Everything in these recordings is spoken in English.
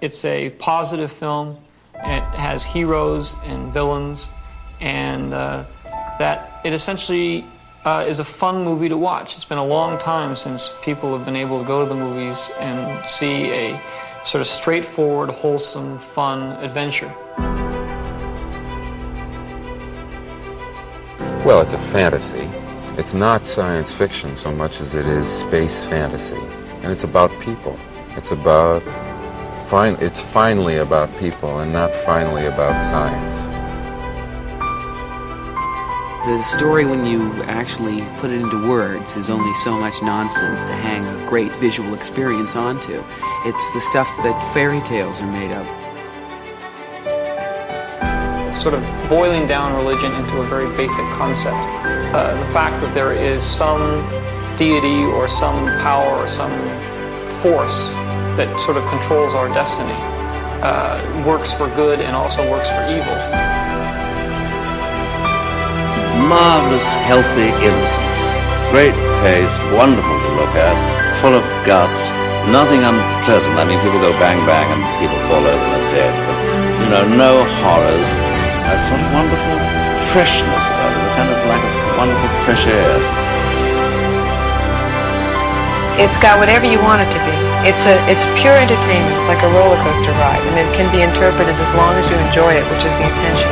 It's a positive film. It has heroes and villains, and that it essentially is a fun movie to watch. It's been a long time since people have been able to go to the movies and see a sort of straightforward, wholesome, fun adventure. Well, it's a fantasy. It's not science fiction so much as it is space fantasy. And it's about people. It's finally about people and not finally about science. The story, when you actually put it into words, is only so much nonsense to hang a great visual experience onto. It's the stuff that fairy tales are made of. Sort of boiling down religion into a very basic concept. The fact that there is some deity or some power or some force that sort of controls our destiny works for good and also works for evil. Marvelous, healthy innocence. Great pace, wonderful to look at, full of guts, nothing unpleasant. I mean, people go bang bang and people fall over and are dead, but, no horrors. A sort of wonderful freshness about it, a kind of like a wonderful fresh air. It's got whatever you want it to be. It's pure entertainment. It's like a roller coaster ride, and it can be interpreted as long as you enjoy it, which is the intention.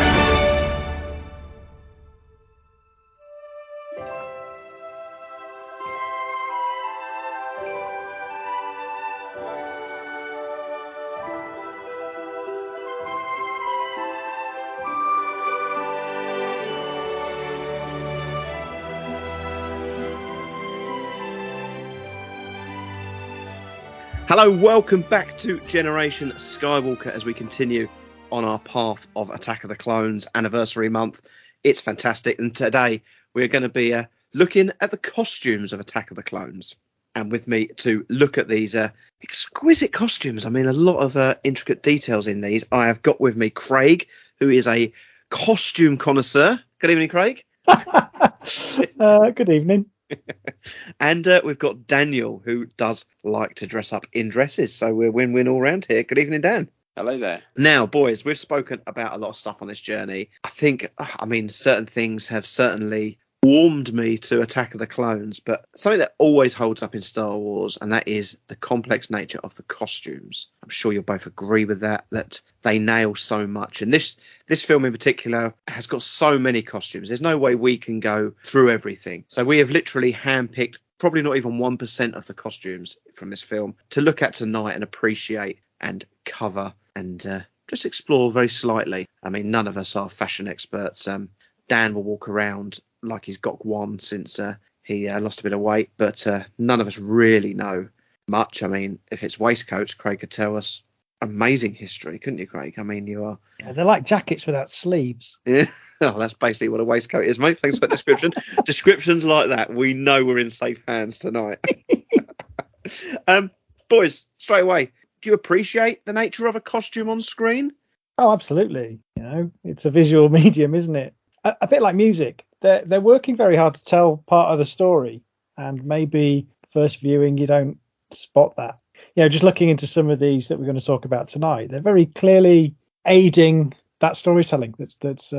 Hello, welcome back to Generation Skywalker as we continue on our path of Attack of the Clones anniversary month. It's fantastic, and today we're going to be looking at the costumes of Attack of the Clones. And with me to look at these exquisite costumes, I mean a lot of intricate details in these, I have got with me Craig, who is a costume connoisseur. Good evening, Craig. Good evening. And we've got Daniel, who does like to dress up in dresses, so we're win-win all round here. Good evening, Dan. Hello there. Now, boys, we've spoken about a lot of stuff on this journey. I mean, certain things have certainly warmed me to Attack of the Clones, but something that always holds up in Star Wars, and that is the complex nature of the costumes. I'm sure you'll both agree with that they nail so much. And this film in particular has got so many costumes. There's no way we can go through everything. So we have literally handpicked probably not even 1% of the costumes from this film to look at tonight and appreciate and cover and just explore very slightly. I mean, none of us are fashion experts. Dan will walk around like he's got one since he lost a bit of weight, but none of us really know much. I mean, if it's waistcoats, Craig could tell us amazing history, couldn't you, Craig? I mean, you are... Yeah, they're like jackets without sleeves. Yeah, oh, that's basically what a waistcoat is, mate. Thanks for that description. Descriptions like that, we know we're in safe hands tonight. Boys, straight away, do you appreciate the nature of a costume on screen? Oh, absolutely. It's a visual medium, isn't it? A bit like music. They're working very hard to tell part of the story, and maybe first viewing you don't spot that. Just looking into some of these that we're going to talk about tonight, they're very clearly aiding that storytelling that's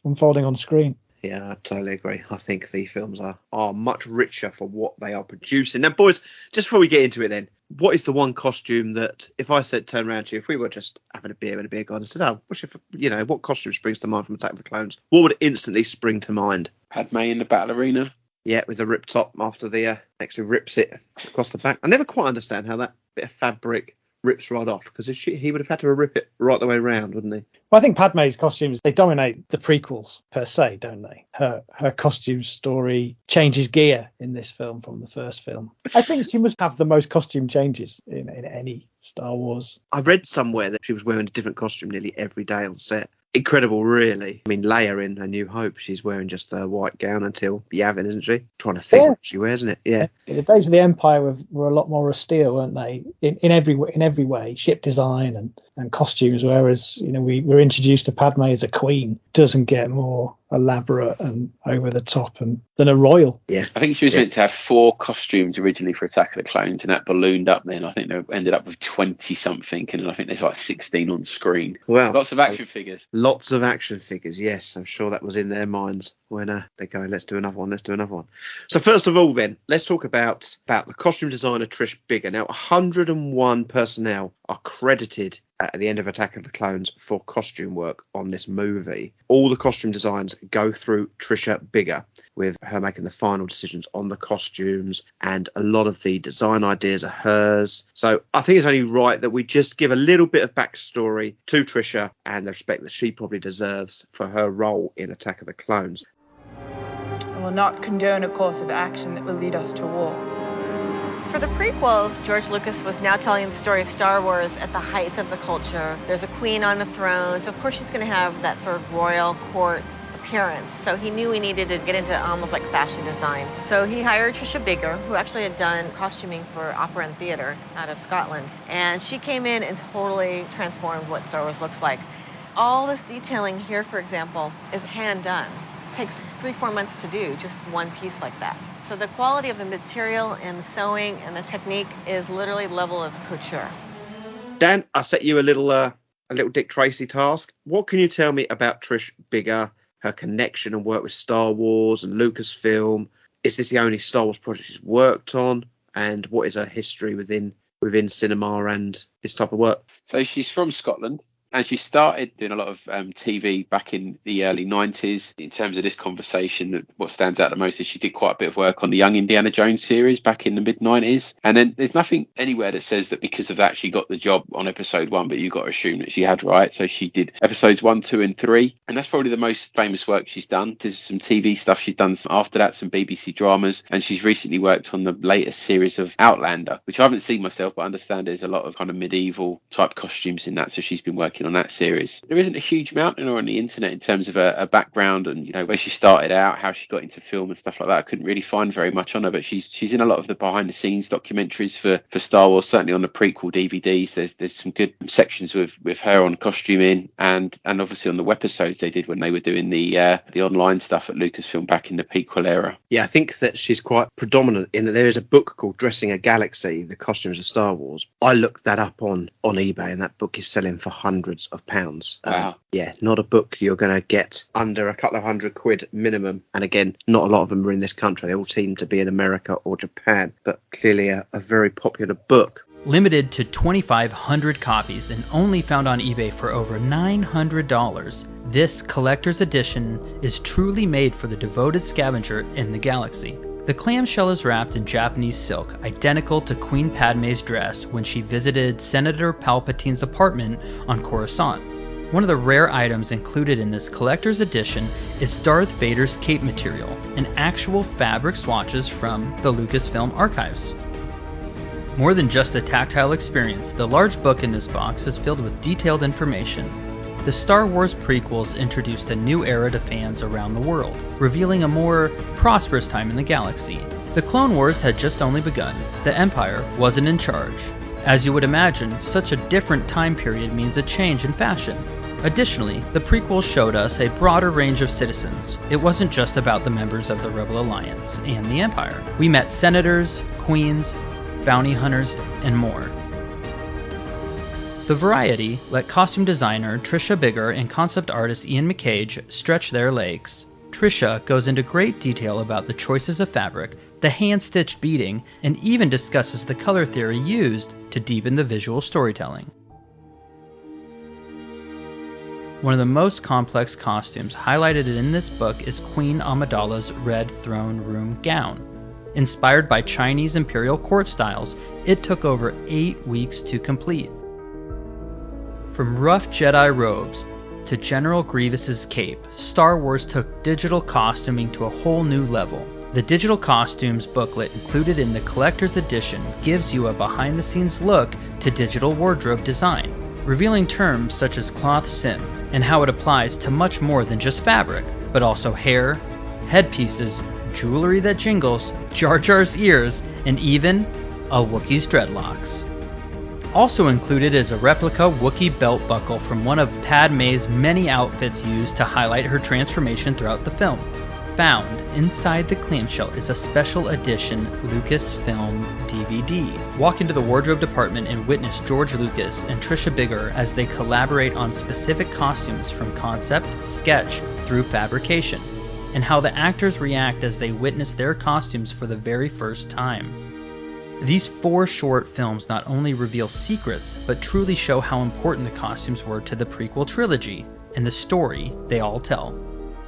unfolding on screen. Yeah, I totally agree. I think the films are much richer for what they are producing. Now, boys, just before we get into it then, what is the one costume that, if I said, turn around to you, if we were just having a beer in a beer garden and said, what costume springs to mind from Attack of the Clones? What would instantly spring to mind? Padme in the battle arena. Yeah, with the rip top after the actually rips it across the back. I never quite understand how that bit of fabric rips right off, because he would have had to rip it right the way round, wouldn't he? Well, I think Padme's costumes, they dominate the prequels per se, don't they? Her costume story changes gear in this film from the first film. I think she must have the most costume changes in any Star Wars. I read somewhere that she was wearing a different costume nearly every day on set. Incredible, really. I mean, Leia in A New Hope, she's wearing just a white gown until Yavin, isn't she? Trying to think what she wears, isn't it? Yeah. The days of the Empire were a lot more austere, weren't they? In every way, ship design and costumes. Whereas we were introduced to Padme as a queen. Doesn't get more elaborate and over the top than a royal. Yeah. I think she was meant to have 4 costumes originally for Attack of the Clones, and that ballooned up then. I think they ended up with 20-something, and I think there's like 16 on screen. Well, lots of action figures. Lots of action figures, yes. I'm sure that was in their minds when they're going, let's do another one. So first of all then, let's talk about the costume designer Trish Biggar. Now, 101 personnel are credited at the end of Attack of the Clones for costume work on this movie. All the costume designs go through Trisha Biggar, with her making the final decisions on the costumes, and a lot of the design ideas are hers. So I think it's only right that we just give a little bit of backstory to Trisha and the respect that she probably deserves for her role in Attack of the Clones. I will not condone a course of action that will lead us to war. For the prequels, George Lucas was now telling the story of Star Wars at the height of the culture. There's a queen on a throne, so of course she's going to have that sort of royal court appearance. So he knew he needed to get into almost like fashion design. So he hired Tricia Biggar, who actually had done costuming for opera and theater out of Scotland. And she came in and totally transformed what Star Wars looks like. All this detailing here, for example, is hand done. It takes 3-4 months to do just one piece like that. So the quality of the material and the sewing and the technique is literally level of couture. Dan, I set you a little Dick Tracy task. What can you tell me about Trish Biggar, her connection and work with Star Wars and Lucasfilm? Is this the only Star Wars project she's worked on? And what is her history within cinema and this type of work? So she's from Scotland. And she started doing a lot of TV back in the early 90s. In terms of this conversation, what stands out the most is she did quite a bit of work on the Young Indiana Jones series back in the mid-90s. And then there's nothing anywhere that says that because of that she got the job on episode 1, but you've got to assume that she had, right? So she did episodes 1, 2 and 3. And that's probably the most famous work she's done. There's some TV stuff she's done after that, some BBC dramas. And she's recently worked on the latest series of Outlander, which I haven't seen myself, but I understand there's a lot of kind of medieval type costumes in that. So she's been working on that series. There isn't a huge amount on the internet in terms of a background and, you know, where she started out, how she got into film and stuff like that. I couldn't really find very much on her, but she's in a lot of the behind the scenes documentaries for Star Wars, certainly on the prequel DVDs. There's some good sections with her on costuming and obviously on the webisodes they did when they were doing the online stuff at Lucasfilm back in the prequel era. Yeah, I think that she's quite predominant in that there is a book called Dressing a Galaxy, The Costumes of Star Wars. I looked that up on eBay and that book is selling for hundreds of pounds. Wow. Yeah, not a book you're going to get under a couple of £100 minimum. And again, not a lot of them are in this country. They all seem to be in America or Japan, but clearly a very popular book. Limited to 2,500 copies and only found on eBay for over $900. This collector's edition is truly made for the devoted scavenger in the galaxy. The clamshell is wrapped in Japanese silk, identical to Queen Padme's dress when she visited Senator Palpatine's apartment on Coruscant. One of the rare items included in this collector's edition is Darth Vader's cape material, and actual fabric swatches from the Lucasfilm archives. More than just a tactile experience, the large book in this box is filled with detailed information. The Star Wars prequels introduced a new era to fans around the world, revealing a more prosperous time in the galaxy. The Clone Wars had just only begun. The Empire wasn't in charge. As you would imagine, such a different time period means a change in fashion. Additionally, the prequels showed us a broader range of citizens. It wasn't just about the members of the Rebel Alliance and the Empire. We met senators, queens, bounty hunters, and more. The variety let costume designer Tricia Biggar and concept artist Ian McCaig stretch their legs. Tricia goes into great detail about the choices of fabric, the hand-stitched beading, and even discusses the color theory used to deepen the visual storytelling. One of the most complex costumes highlighted in this book is Queen Amidala's red throne room gown. Inspired by Chinese imperial court styles, it took over 8 weeks to complete. From rough Jedi robes to General Grievous's cape, Star Wars took digital costuming to a whole new level. The digital costumes booklet included in the collector's edition gives you a behind-the-scenes look to digital wardrobe design, revealing terms such as cloth sim and how it applies to much more than just fabric, but also hair, headpieces, jewelry that jingles, Jar Jar's ears, and even a Wookiee's dreadlocks. Also included is a replica Wookiee belt buckle from one of Padme's many outfits used to highlight her transformation throughout the film. Found inside the clamshell is a special edition Lucasfilm DVD. Walk into the wardrobe department and witness George Lucas and Trisha Biggar as they collaborate on specific costumes from concept, sketch, through fabrication, and how the actors react as they witness their costumes for the very first time. These 4 short films not only reveal secrets, but truly show how important the costumes were to the prequel trilogy and the story they all tell.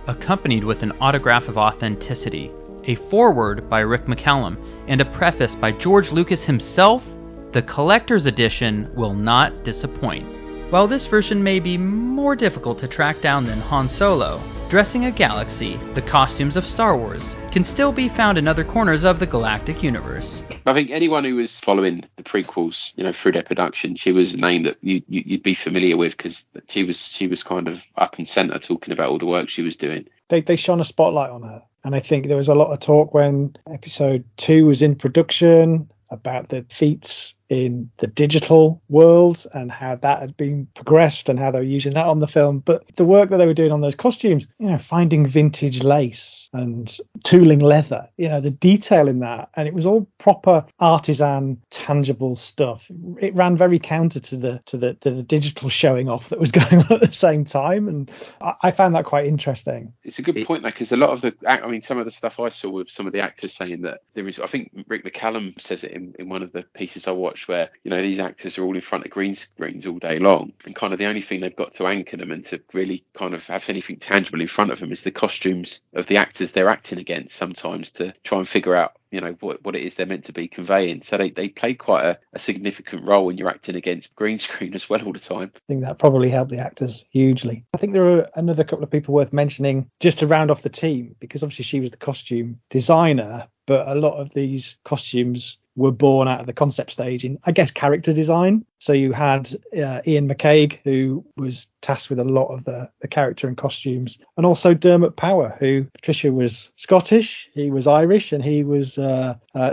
Accompanied with an autograph of authenticity, a foreword by Rick McCallum, and a preface by George Lucas himself, the collector's edition will not disappoint. While this version may be more difficult to track down than Han Solo, dressing a galaxy, the costumes of Star Wars, can still be found in other corners of the galactic universe. I think anyone who was following the prequels, through their production, she was a name that you'd be familiar with, because she was kind of up and centre talking about all the work she was doing. They shone a spotlight on her, and I think there was a lot of talk when episode 2 was in production about the feats in the digital world and how that had been progressed and how they were using that on the film. But the work that they were doing on those costumes, finding vintage lace and tooling leather, the detail in that, and it was all proper artisan, tangible stuff. It ran very counter to the digital showing off that was going on at the same time, and I found that quite interesting. It's a good point, though, because a lot of some of the stuff I saw with some of the actors saying that there is, I think Rick McCallum says it in one of the pieces I watched, where these actors are all in front of green screens all day long, and kind of the only thing they've got to anchor them and to really kind of have anything tangible in front of them is the costumes of the actors they're acting against, sometimes, to try and figure out what it is they're meant to be conveying. So they play quite a significant role when you're acting against green screen as well all the time. I think that probably helped the actors hugely. I think there are another couple of people worth mentioning just to round off the team, because obviously she was the costume designer, but a lot of these costumes were born out of the concept stage in, I guess, character design. So you had Ian McCaig, who was tasked with a lot of the character and costumes, and also Dermot Power, who Patricia was Scottish, he was Irish, and he was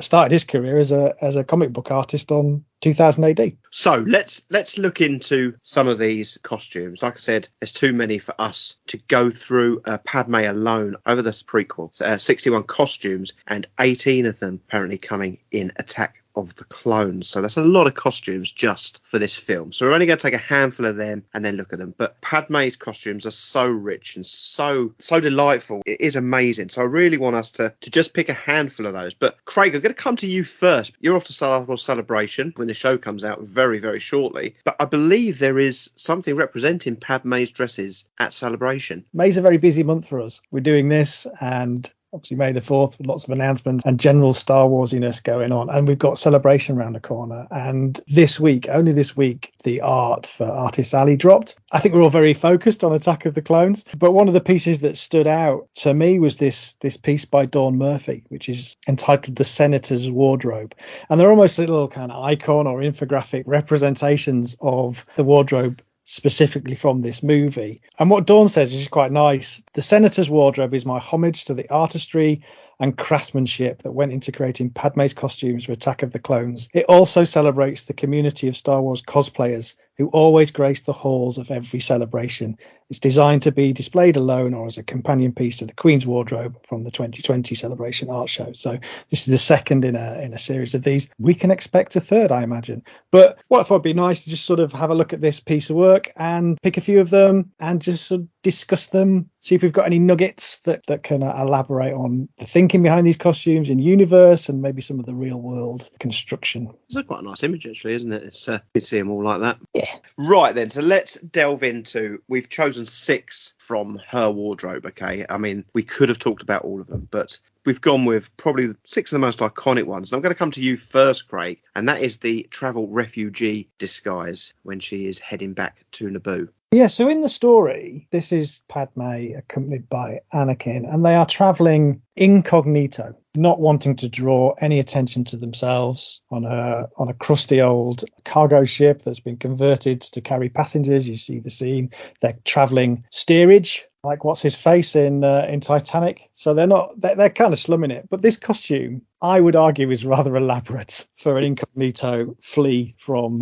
started his career as a comic book artist on 2000 AD. So let's look into some of these costumes. Like I said, there's too many for us to go through. Padme alone over the prequel, 61 costumes, and 18 of them apparently coming in Attack of the Clones. So that's a lot of costumes just for this film. So we're only going to take a handful of them and then look at them. But Padme's costumes are so rich and so delightful. It is amazing. So I really want us to just pick a handful of those. But Craig, I'm going to come to you first. You're off to Star Wars Celebration when the show comes out very, very shortly. But I believe there is something representing Padme's dresses at Celebration. May's a very busy month for us. We're doing this, and obviously May the 4th, lots of announcements and general Star Warsiness going on. And we've got Celebration around the corner. And only this week, the art for Artist Alley dropped. I think we're all very focused on Attack of the Clones. But one of the pieces that stood out to me was this piece by Dawn Murphy, which is entitled The Senator's Wardrobe. And they're almost little kind of icon or infographic representations of the wardrobe specifically from this movie. And what Dawn says, which is quite nice, the Senator's wardrobe is my homage to the artistry and craftsmanship that went into creating Padme's costumes for Attack of the Clones. It also celebrates the community of Star Wars cosplayers who always grace the halls of every celebration. It's designed to be displayed alone or as a companion piece to the Queen's wardrobe from the 2020 Celebration art show. So this is the second in a series of these. We can expect a third, I imagine. But what I thought would be nice to just sort of have a look at this piece of work and pick a few of them and just sort of discuss them, see if we've got any nuggets that can elaborate on the thinking behind these costumes in universe and maybe some of the real world construction. It's quite a nice image, actually, isn't it? It's good to see them all like that. Yeah. Right then, so let's delve into, we've chosen 6 from her wardrobe, okay? I mean, we could have talked about all of them, but we've gone with probably 6 of the most iconic ones. And I'm going to come to you first, Craig, and that is the travel refugee disguise when she is heading back to Naboo. Yeah, so in the story, this is Padme accompanied by Anakin, and they are traveling incognito, not wanting to draw any attention to themselves on a crusty old cargo ship that's been converted to carry passengers. You see the scene. They're traveling steerage, like what's his face in Titanic. So they're kind of slumming it. But this costume, I would argue, is rather elaborate for an incognito flee from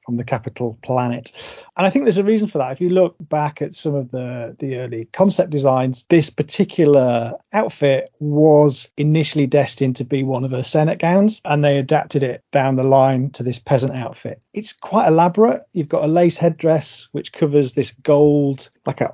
the capital planet. And I think there's a reason for that. If you look back at some of the early concept designs, this particular outfit was initially destined to be one of her Senate gowns, and they adapted it down the line to this peasant outfit. It's quite elaborate. You've got a lace headdress which covers this gold, like a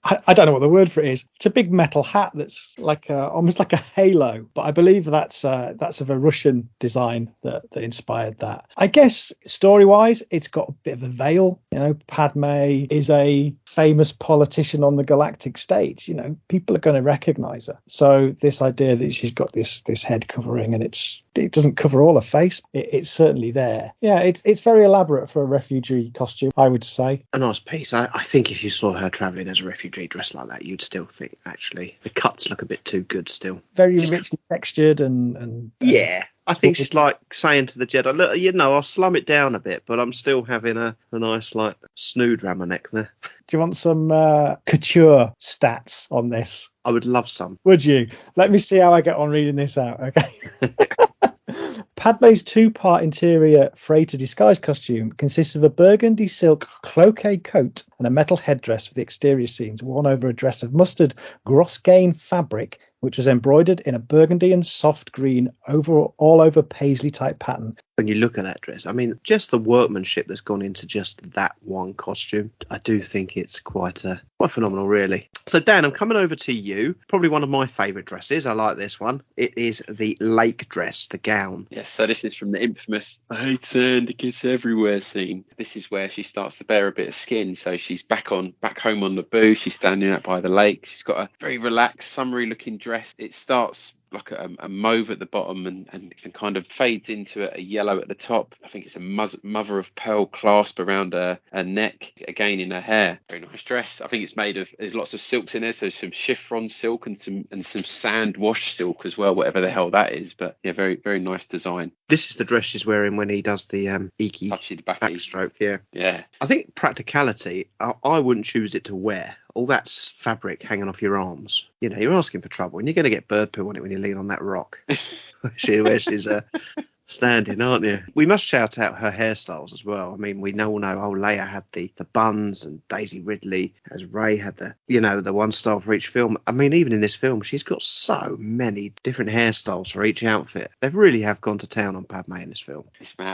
I don't know what the word for it is. It's a big metal hat that's almost like a halo, but I believe that's of a Russian design that inspired that. I guess story-wise, it's got a bit of a veil. You know, Padme is a famous politician on the galactic stage. You know, people are going to recognize her. So this idea that she's got this head covering and it doesn't cover all her face, it's certainly there. Yeah, it's very elaborate for a refugee costume, I would say. A nice piece. I think if you saw her travelling as a refugee dressed like that, you'd still think, actually, the cuts look a bit too good still. Very richly textured and yeah. I think she's like saying to the Jedi, look, I'll slum it down a bit, but I'm still having a nice, like, snood around my neck there. Do you want some couture stats on this? I would love some. Would you? Let me see how I get on reading this out, okay? Padme's two-part interior freighter disguise costume consists of a burgundy silk cloquet coat and a metal headdress for the exterior scenes, worn over a dress of mustard Grosgain fabric, which was embroidered in a burgundy and soft green all over paisley type pattern. When you look at that dress, I mean, just the workmanship that's gone into just that one costume, I do think it's quite phenomenal, really. So, Dan, I'm coming over to you. Probably one of my favourite dresses. I like this one. It is the lake dress, the gown. Yes, so this is from the infamous "I hate sand, it gets everywhere" scene. This is where she starts to bare a bit of skin. So she's back home on Naboo. She's standing out by the lake. She's got a very relaxed, summery looking dress. It starts like a mauve at the bottom and kind of fades into a yellow at the top. I think it's a mother of pearl clasp around her neck, again in her hair. Very nice dress. I think it's made of, there's lots of silks in there, so some chiffon silk and some sand wash silk as well, whatever the hell that is. But yeah, very, very nice design. This is the dress she's wearing when he does the Iki backstroke. Yeah. I think practicality, I wouldn't choose it to wear. All that fabric hanging off your arms. You know, you're asking for trouble, and you're going to get bird poo on it when you lean on that rock. where she's standing, aren't you? We must shout out her hairstyles as well. I mean, we all know Leia had the buns, and Daisy Ridley, as Rey had the one style for each film. I mean, even in this film, she's got so many different hairstyles for each outfit. They really have gone to town on Padme in this film.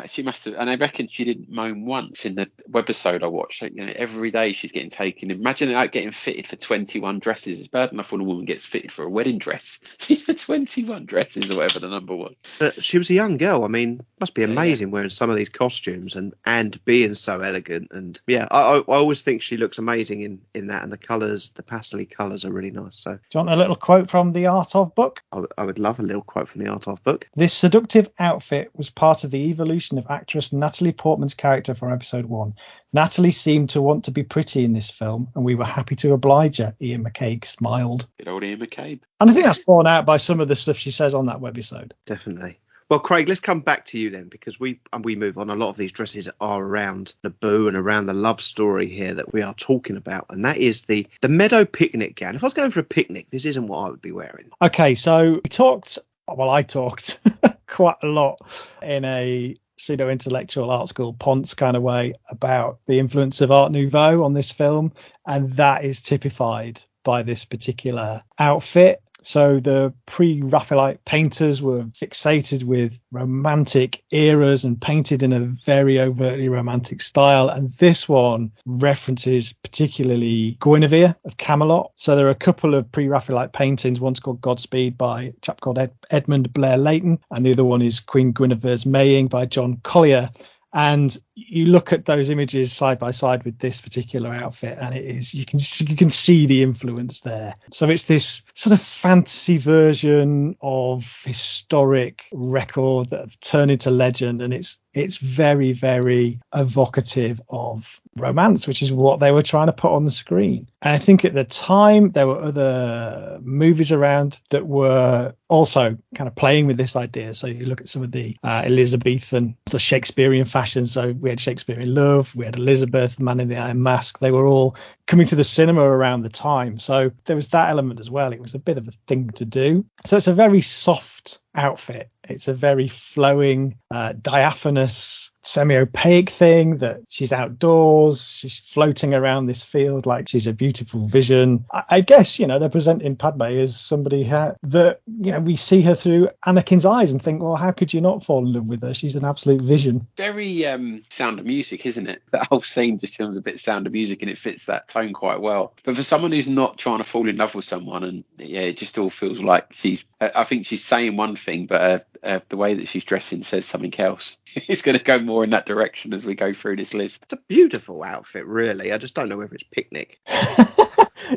She must have, and I reckon she didn't moan once in the webisode I watched. You know, every day she's getting taken. Imagine her getting fitted for 21 dresses. It's bad enough when a woman gets fitted for a wedding dress. She's for 21 dresses or whatever the number was. But she was a young girl. I mean, must be amazing wearing some of these costumes and being so elegant. And yeah, I always think she looks amazing in that. And the colours, the pastel colours are really nice. So, do you want a little quote from the Art of book? I would love a little quote from the Art of book. This seductive outfit was part of the evolution of actress Natalie Portman's character for episode 1. Natalie seemed to want to be pretty in this film, and we were happy to oblige her. Ian McCaig smiled. Good old Ian McCaig. And I think that's borne out by some of the stuff she says on that webisode. Definitely. Well, Craig, let's come back to you then, because we move on. A lot of these dresses are around Naboo and around the love story here that we are talking about, and that is the meadow picnic gown. If I was going for a picnic, this isn't what I would be wearing. Okay, so I talked quite a lot in a pseudo-intellectual art school Ponce kind of way about the influence of Art Nouveau on this film, and that is typified by this particular outfit. So the pre-Raphaelite painters were fixated with romantic eras and painted in a very overtly romantic style. And this one references particularly Guinevere of Camelot. So there are a couple of pre-Raphaelite paintings. One's called Godspeed by a chap called Edmund Blair Leighton, and the other one is Queen Guinevere's Maying by John Collier. And you look at those images side by side with this particular outfit, and it is, you can see the influence there. So it's this sort of fantasy version of historic record that have turned into legend, and it's very, very evocative of romance, which is what they were trying to put on the screen. And I think at the time there were other movies around that were also kind of playing with this idea. So you look at some of the Elizabethan, the Shakespearean fashion. So we had Shakespeare in Love, we had Elizabeth, Man in the Iron Mask. They were all coming to the cinema around the time. So there was that element as well. It was a bit of a thing to do. So it's a very soft outfit. It's a very flowing, diaphanous, semi-opaque thing that she's outdoors, she's floating around this field like she's a beautiful vision. I guess, they're presenting Padme as somebody that, we see her through Anakin's eyes and think, well, how could you not fall in love with her? She's an absolute vision. Very Sound of Music, isn't it? That whole scene just sounds a bit Sound of Music, and it fits that tone quite well. But for someone who's not trying to fall in love with someone, and it just all feels like I think she's saying one thing, but the way that she's dressing says something else. It's going to go more in that direction as we go through this list. It's a beautiful outfit, really. I just don't know whether it's picnic.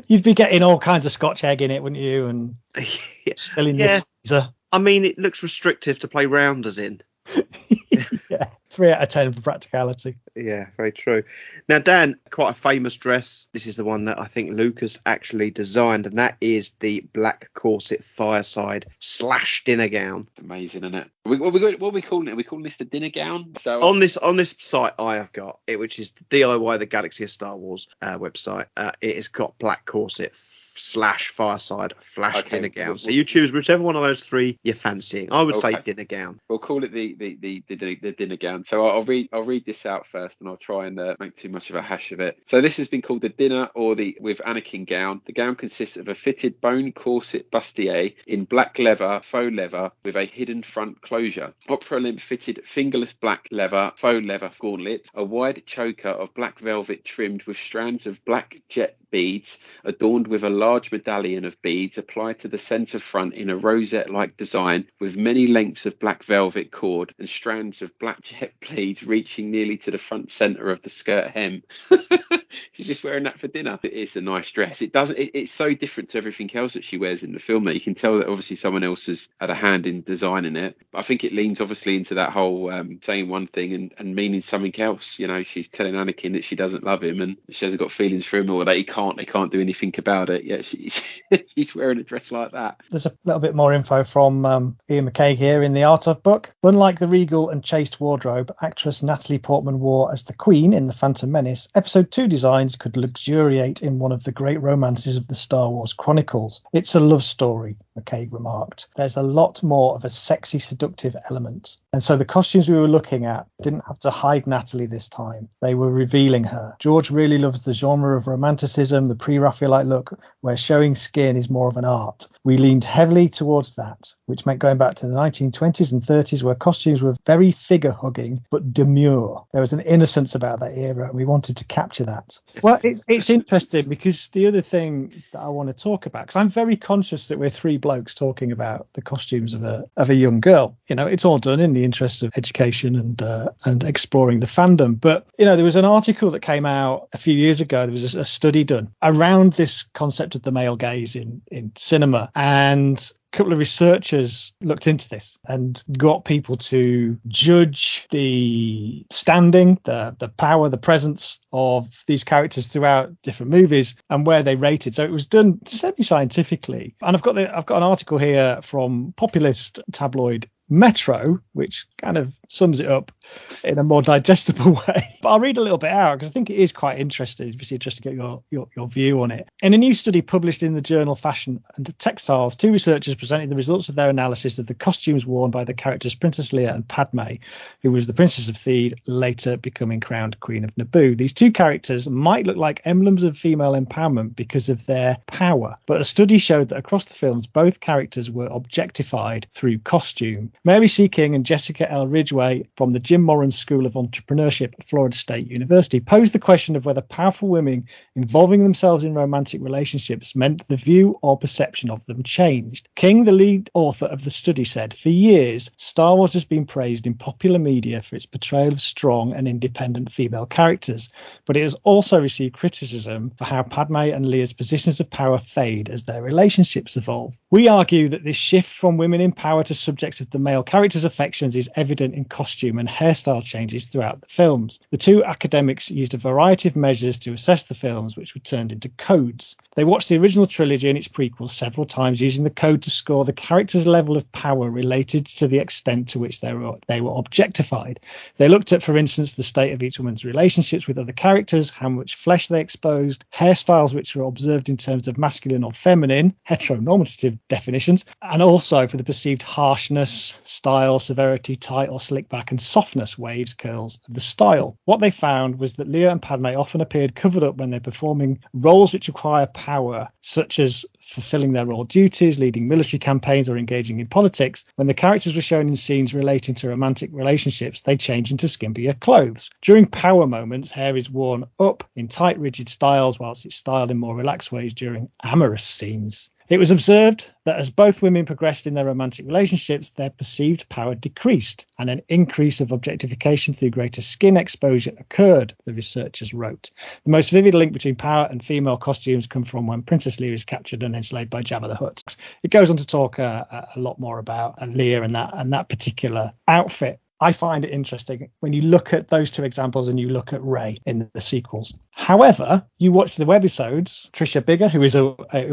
You'd be getting all kinds of Scotch egg in it, wouldn't you? And spilling the freezer. I mean, it looks restrictive to play rounders in. Yeah, 3 out of 10 for practicality. Yeah, very true. Now, Dan, quite a famous dress. This is the one that I think Lucas actually designed, and that is the black corset fireside / dinner gown. Amazing, isn't it? What are we calling it? Are we calling this the dinner gown? So on this site I have got it, which is the DIY the Galaxy of Star Wars website. It has got black corset / fireside / dinner gown. So you choose whichever one of those three you're fancying. I would say dinner gown. We'll call it the dinner gown. So I'll read this out first, and I'll try and make too much of a hash of it. So this has been called the dinner with Anakin gown. The gown consists of a fitted bone corset bustier in black leather, faux leather, with a hidden front closure. Opera limb fitted fingerless black leather, faux leather gauntlet, a wide choker of black velvet trimmed with strands of black jet beads, adorned with a large medallion of beads applied to the centre front in a rosette-like design, with many lengths of black velvet cord and strands of black jet beads reaching nearly to the front centre of the skirt hem. She's just wearing that for dinner. It is a nice dress. It's so different to everything else that she wears in the film that you can tell that obviously someone else has had a hand in designing it. But I think it leans obviously into that whole saying one thing and meaning something else. She's telling Anakin that she doesn't love him and she hasn't got feelings for him, or that they can't do anything about it. Yet she's wearing a dress like that. There's a little bit more info from Ian McCaig here in the art of book. Unlike the regal and chaste wardrobe actress Natalie Portman wore as the Queen in The Phantom Menace, Episode 2 designs could luxuriate in one of the great romances of the Star Wars Chronicles. It's a love story, McCaig remarked. There's a lot more of a sexy, seductive element. And so the costumes we were looking at didn't have to hide Natalie this time. They were revealing her. George really loves the genre of romanticism, the pre-Raphaelite look, where showing skin is more of an art. We leaned heavily towards that, which meant going back to the 1920s and 30s, where costumes were very figure-hugging but demure. There was an innocence about that era, and we wanted to capture that. Well, it's interesting because the other thing that I want to talk about, because I'm very conscious that we're three blokes talking about the costumes of a young girl. It's all done in the interest of education and exploring the fandom. But there was an article that came out a few years ago. There was a study done around this concept of the male gaze in cinema, and a couple of researchers looked into this and got people to judge the standing, the power, the presence of these characters throughout different movies and where they rated. So it was done semi-scientifically. And I've got an article here from populist tabloid Metro, which kind of sums it up in a more digestible way. But I'll read a little bit out because I think it is quite interesting, just to get your view on it. In a new study published in the journal Fashion and Textiles, 2 researchers presented the results of their analysis of the costumes worn by the characters Princess Leia and Padme, who was the Princess of Theed, later becoming crowned Queen of Naboo. These 2 characters might look like emblems of female empowerment because of their power, but a study showed that across the films, both characters were objectified through costume. Mary C. King and Jessica L. Ridgway from the Jim Moran School of Entrepreneurship at Florida State University posed the question of whether powerful women involving themselves in romantic relationships meant the view or perception of them changed. King, the lead author of the study, said, "For years, Star Wars has been praised in popular media for its portrayal of strong and independent female characters, but it has also received criticism for how Padme and Leia's positions of power fade as their relationships evolve. We argue that this shift from women in power to subjects of the male characters' affections is evident in costume and hairstyle changes throughout the films. The two academics used a variety of measures to assess the films, which were turned into codes. They watched the original trilogy and its prequels several times, using the code to score the characters' level of power related to the extent to which they were objectified. They looked at, for instance, the state of each woman's relationships with other characters, how much flesh they exposed, hairstyles which were observed in terms of masculine or feminine, heteronormative definitions, and also for the perceived harshness, style, severity, tight or slick back, and softness, waves, curls of the style. What they found was that Leia and Padme often appeared covered up when they're performing roles which require power, such as fulfilling their role duties, leading military campaigns, or engaging in politics. When the characters were shown in scenes relating to romantic relationships, they change into skimpier clothes. During power moments, hair is worn up in tight, rigid styles, whilst it's styled in more relaxed ways during amorous scenes. It was observed that as both women progressed in their romantic relationships, their perceived power decreased, and an increase of objectification through greater skin exposure occurred, the researchers wrote. The most vivid link between power and female costumes come from when Princess Leia is captured and enslaved by Jabba the Hutt. It goes on to talk a lot more about Leia and that particular outfit. I find it interesting when you look at those two examples and you look at Rey in the sequels. However, you watch the webisodes, Trish Biggar, who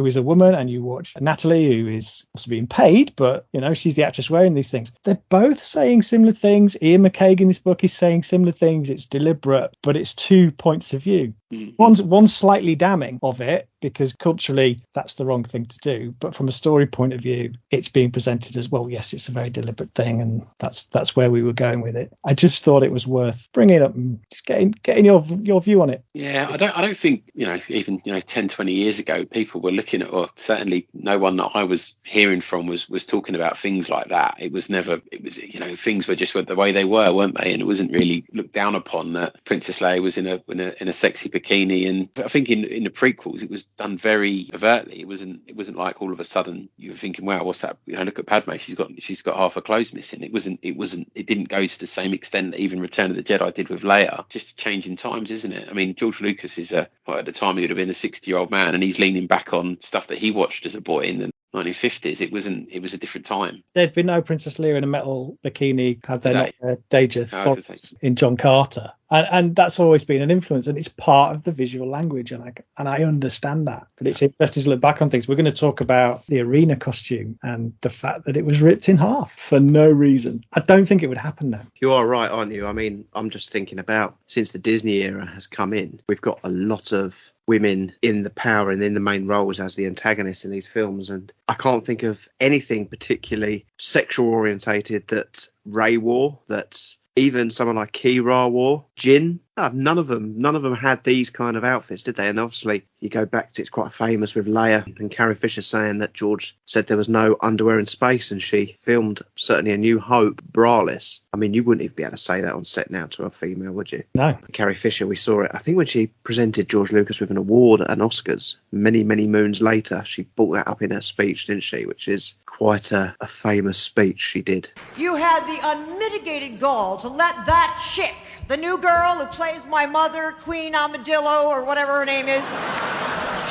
is a woman, and you watch Natalie, who is also being paid, but she's the actress wearing these things. They're both saying similar things. Ian McCaig in this book is saying similar things. It's deliberate, but it's 2 points of view. One's slightly damning of it because culturally that's the wrong thing to do, but from a story point of view, it's being presented as, well, yes, it's a very deliberate thing, and that's where we were going with it. I just thought it was worth bringing up and just getting your view on it. Yeah, I don't think even 10, 20 years ago people were looking at, or certainly no one that I was hearing from was talking about things like that. It was things were just the way they were, weren't they? And it wasn't really looked down upon that Princess Leia was in a sexy bikini. And I think in the prequels it was done very overtly. It wasn't like all of a sudden you were thinking, wow, what's that? Look at Padme, she's got half her clothes missing. It didn't go to the same extent that even Return of the Jedi did with Leia. Just changing times, isn't it? I mean, George Lucas is at the time he would have been a 60-year-old man, and he's leaning back on stuff that he watched as a boy in the 1950s. It was a different time. There'd been no Princess Leia in a metal bikini had there not Deja thoughts in John Carter. And that's always been an influence, and it's part of the visual language, and I understand that. But it's interesting to look back on things. We're going to talk about the arena costume and the fact that it was ripped in half for no reason. I don't think it would happen now. You are right, aren't you? I mean, I'm just thinking about, since the Disney era has come in, we've got a lot of women in the power and in the main roles as the antagonists in these films, and I can't think of anything particularly sexual orientated that Rey wore, that even someone like Kira wore, Jin. None of them had these kind of outfits, did they? And obviously you go back to, it's quite famous with Leia and Carrie Fisher saying that George said there was no underwear in space, and she filmed certainly A New Hope braless. I mean, you wouldn't even be able to say that on set now to a female, would you? No. Carrie Fisher, we saw it, I think when she presented George Lucas with an award at an Oscars many moons later, she brought that up in her speech, didn't she? Which is quite a famous speech she did. You had the unmitigated gall to let that chick, the new girl who plays my mother, Queen Amadillo, or whatever her name is,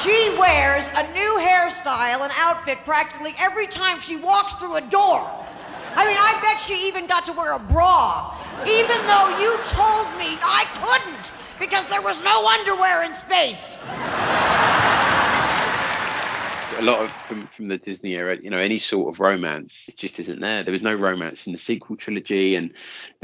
she wears a new hairstyle and outfit practically every time she walks through a door. I mean, I bet she even got to wear a bra, even though you told me I couldn't because there was no underwear in space. A lot of from the Disney era, any sort of romance, it just isn't there. There was no romance in the sequel trilogy, and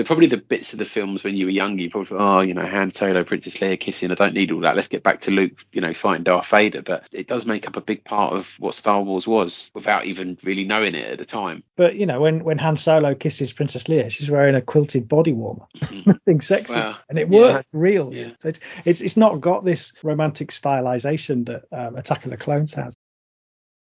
probably the bits of the films when you were younger, you probably thought, Han Solo, Princess Leia kissing, I don't need all that. Let's get back to Luke, fighting Darth Vader. But it does make up a big part of what Star Wars was without even really knowing it at the time. But, when Han Solo kisses Princess Leia, she's wearing a quilted body warmer. There's nothing sexy. Well, and it worked real. Yeah. So it's not got this romantic stylization that Attack of the Clones has.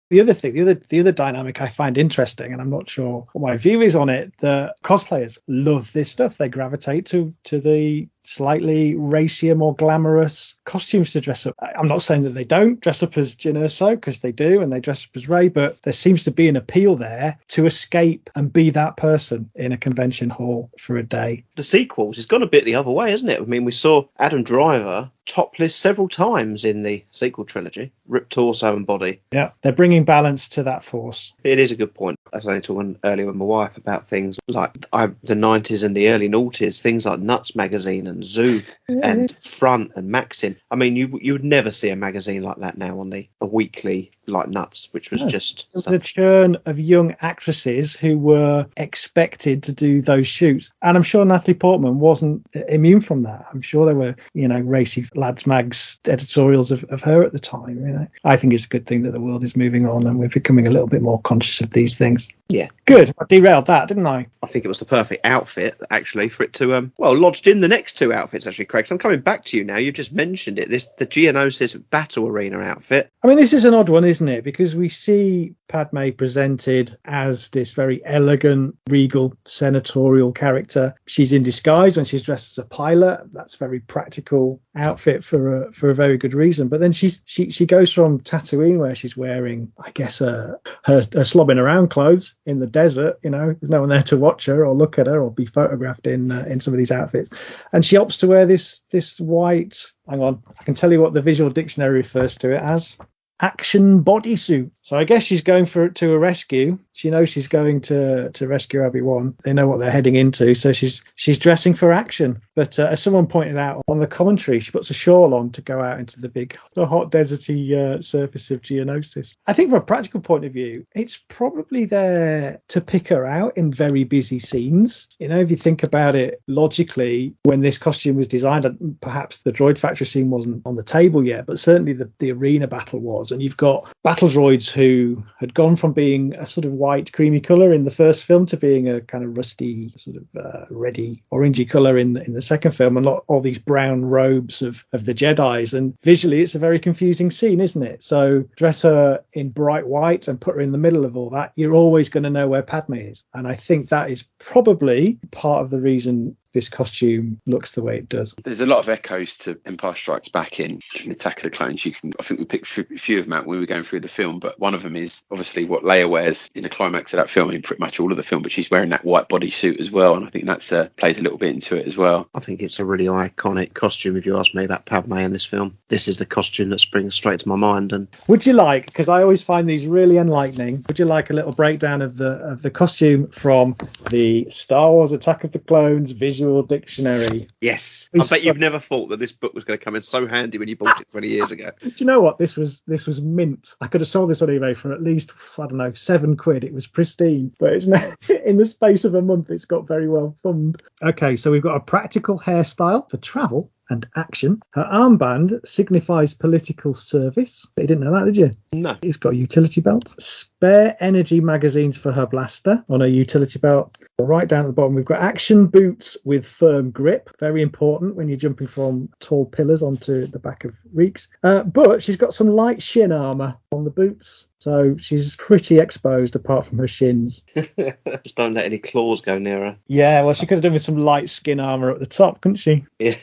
The other thing, the other dynamic I find interesting, and I'm not sure what my view is on it, the cosplayers love this stuff. They gravitate to the slightly racier, more glamorous costumes to dress up. I'm not saying that they don't dress up as Jyn Erso, because they do, and they dress up as Rey, but there seems to be an appeal there to escape and be that person in a convention hall for a day. The sequels has gone a bit the other way, hasn't it? I mean, we saw Adam Driver topless several times in the sequel trilogy, ripped torso and body. Yeah, they're bringing balance to that force. It is a good point. I was only talking earlier with my wife about things like the 90s and the early noughties, things like Nuts magazine and Zoo and Front and Maxim. I mean, you would never see a magazine like that now on a weekly like Nuts, which was just the churn of young actresses who were expected to do those shoots. And I'm sure Natalie Portman wasn't immune from that. I'm sure there were, racy lads mags editorials of her at the time. I think it's a good thing that the world is moving on and we're becoming a little bit more conscious of these things. Yeah. Good. I derailed that, didn't I? I think it was the perfect outfit, actually, for it to, lodged in the next two outfits, actually, Craig. So I'm coming back to you now. You've just mentioned it. The Geonosis Battle Arena outfit. I mean, this is an odd one, isn't it? Because we see Padme presented as this very elegant, regal, senatorial character. She's in disguise when she's dressed as a pilot. That's a very practical outfit for a very good reason. But then she goes from Tatooine, where she's wearing, I guess, her slobbing around clothes in the desert. There's no one there to watch her or look at her or be photographed in some of these outfits, and she opts to wear this white. Hang on, I can tell you what the Visual Dictionary refers to it as: action bodysuit. So I guess she's going to a rescue. She knows she's going to rescue Obi-Wan. They know what they're heading into, so she's dressing for action. But as someone pointed out on the commentary, she puts a shawl on to go out into the hot deserty surface of Geonosis. I think from a practical point of view, it's probably there to pick her out in very busy scenes. If you think about it logically, when this costume was designed, perhaps the droid factory scene wasn't on the table yet, but certainly the arena battle was. And you've got battle droids who had gone from being a sort of white creamy colour in the first film to being a kind of rusty sort of reddy orangey colour in the second film, and all these brown robes of the Jedis. And visually it's a very confusing scene, isn't it? So dress her in bright white and put her in the middle of all that, you're always going to know where Padme is. And I think that is probably part of the reason this costume looks the way it does. There's a lot of echoes to Empire Strikes Back in Attack of the Clones. I think we picked a few of them out when we were going through the film, but one of them is obviously what Leia wears in the climax of that film, in pretty much all of the film, but she's wearing that white bodysuit as well, and I think that's plays a little bit into it as well. I think it's a really iconic costume, if you ask me, about Padme in this film. This is the costume that springs straight to my mind. And would you like, because I always find these really enlightening, would you like a little breakdown of the costume from the Star Wars Attack of the Clones Visual Dictionary? Yes. I bet you've never thought that this book was going to come in so handy when you bought it 20 years ago. Do you know what? This was mint. I could have sold this on eBay for at least, I don't know, £7. It was pristine, but it's now, in the space of a month, it's got very well thumbed. Okay, so we've got a practical hairstyle for travel and action. Her armband signifies political service. You didn't know that, did you? No. It's got a utility belt. Spare energy magazines for her blaster on her utility belt. Right down at the bottom, we've got action boots with firm grip. Very important when you're jumping from tall pillars onto the back of Reeks. But she's got some light shin armour on the boots. So she's pretty exposed apart from her shins. Just don't let any claws go near her. Yeah, well, she could have done with some light skin armour at the top, couldn't she? Yeah.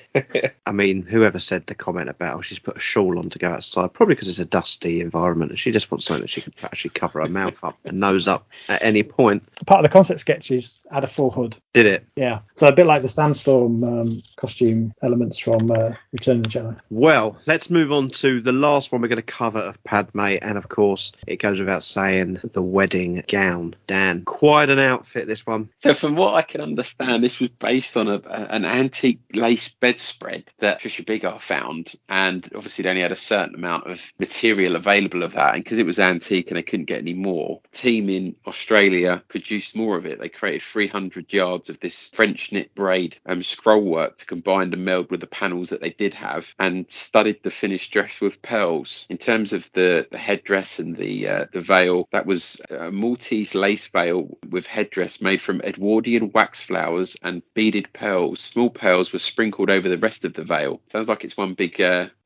I mean, whoever said the comment about she's put a shawl on to go outside, probably because it's a dusty environment and she just wants something that she can actually cover her mouth up and nose up at any point. Part of the concept sketches had a full hood. Did it? Yeah. So a bit like the Sandstorm costume elements from Return of the Jedi. Well, let's move on to the last one we're going to cover of Padme, and of course, it goes without saying, the wedding gown. Dan, quite an outfit, this one. So from what I can understand, this was based on an antique lace bedspread that Trish Biggar found, and obviously they only had a certain amount of material available of that, and because it was antique and they couldn't get any more, the team in Australia produced more of it. They created 300 yards of this French knit braid scroll work to combine and meld with the panels that they did have, and studied the finished dress with pearls. In terms of the headdress and the veil, that was a Maltese lace veil with headdress made from Edwardian wax flowers and beaded pearls. Small pearls were sprinkled over the rest of the veil. Sounds like it's one big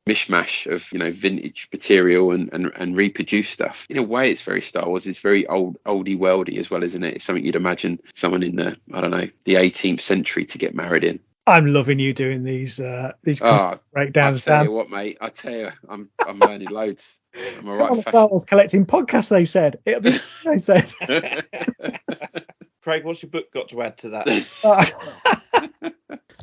mishmash of, you know, vintage material and reproduced stuff. In a way, it's very Star Wars. It's very oldie worldy as well, isn't it? It's something you'd imagine someone in the, I don't know, the 18th century to get married in. I'm loving you doing these breakdowns. I tell you what, mate. I tell you, I'm learning loads. I'm a right Star Wars collecting podcasts. They said it'll be. They said. Craig, what's your book got to add to that?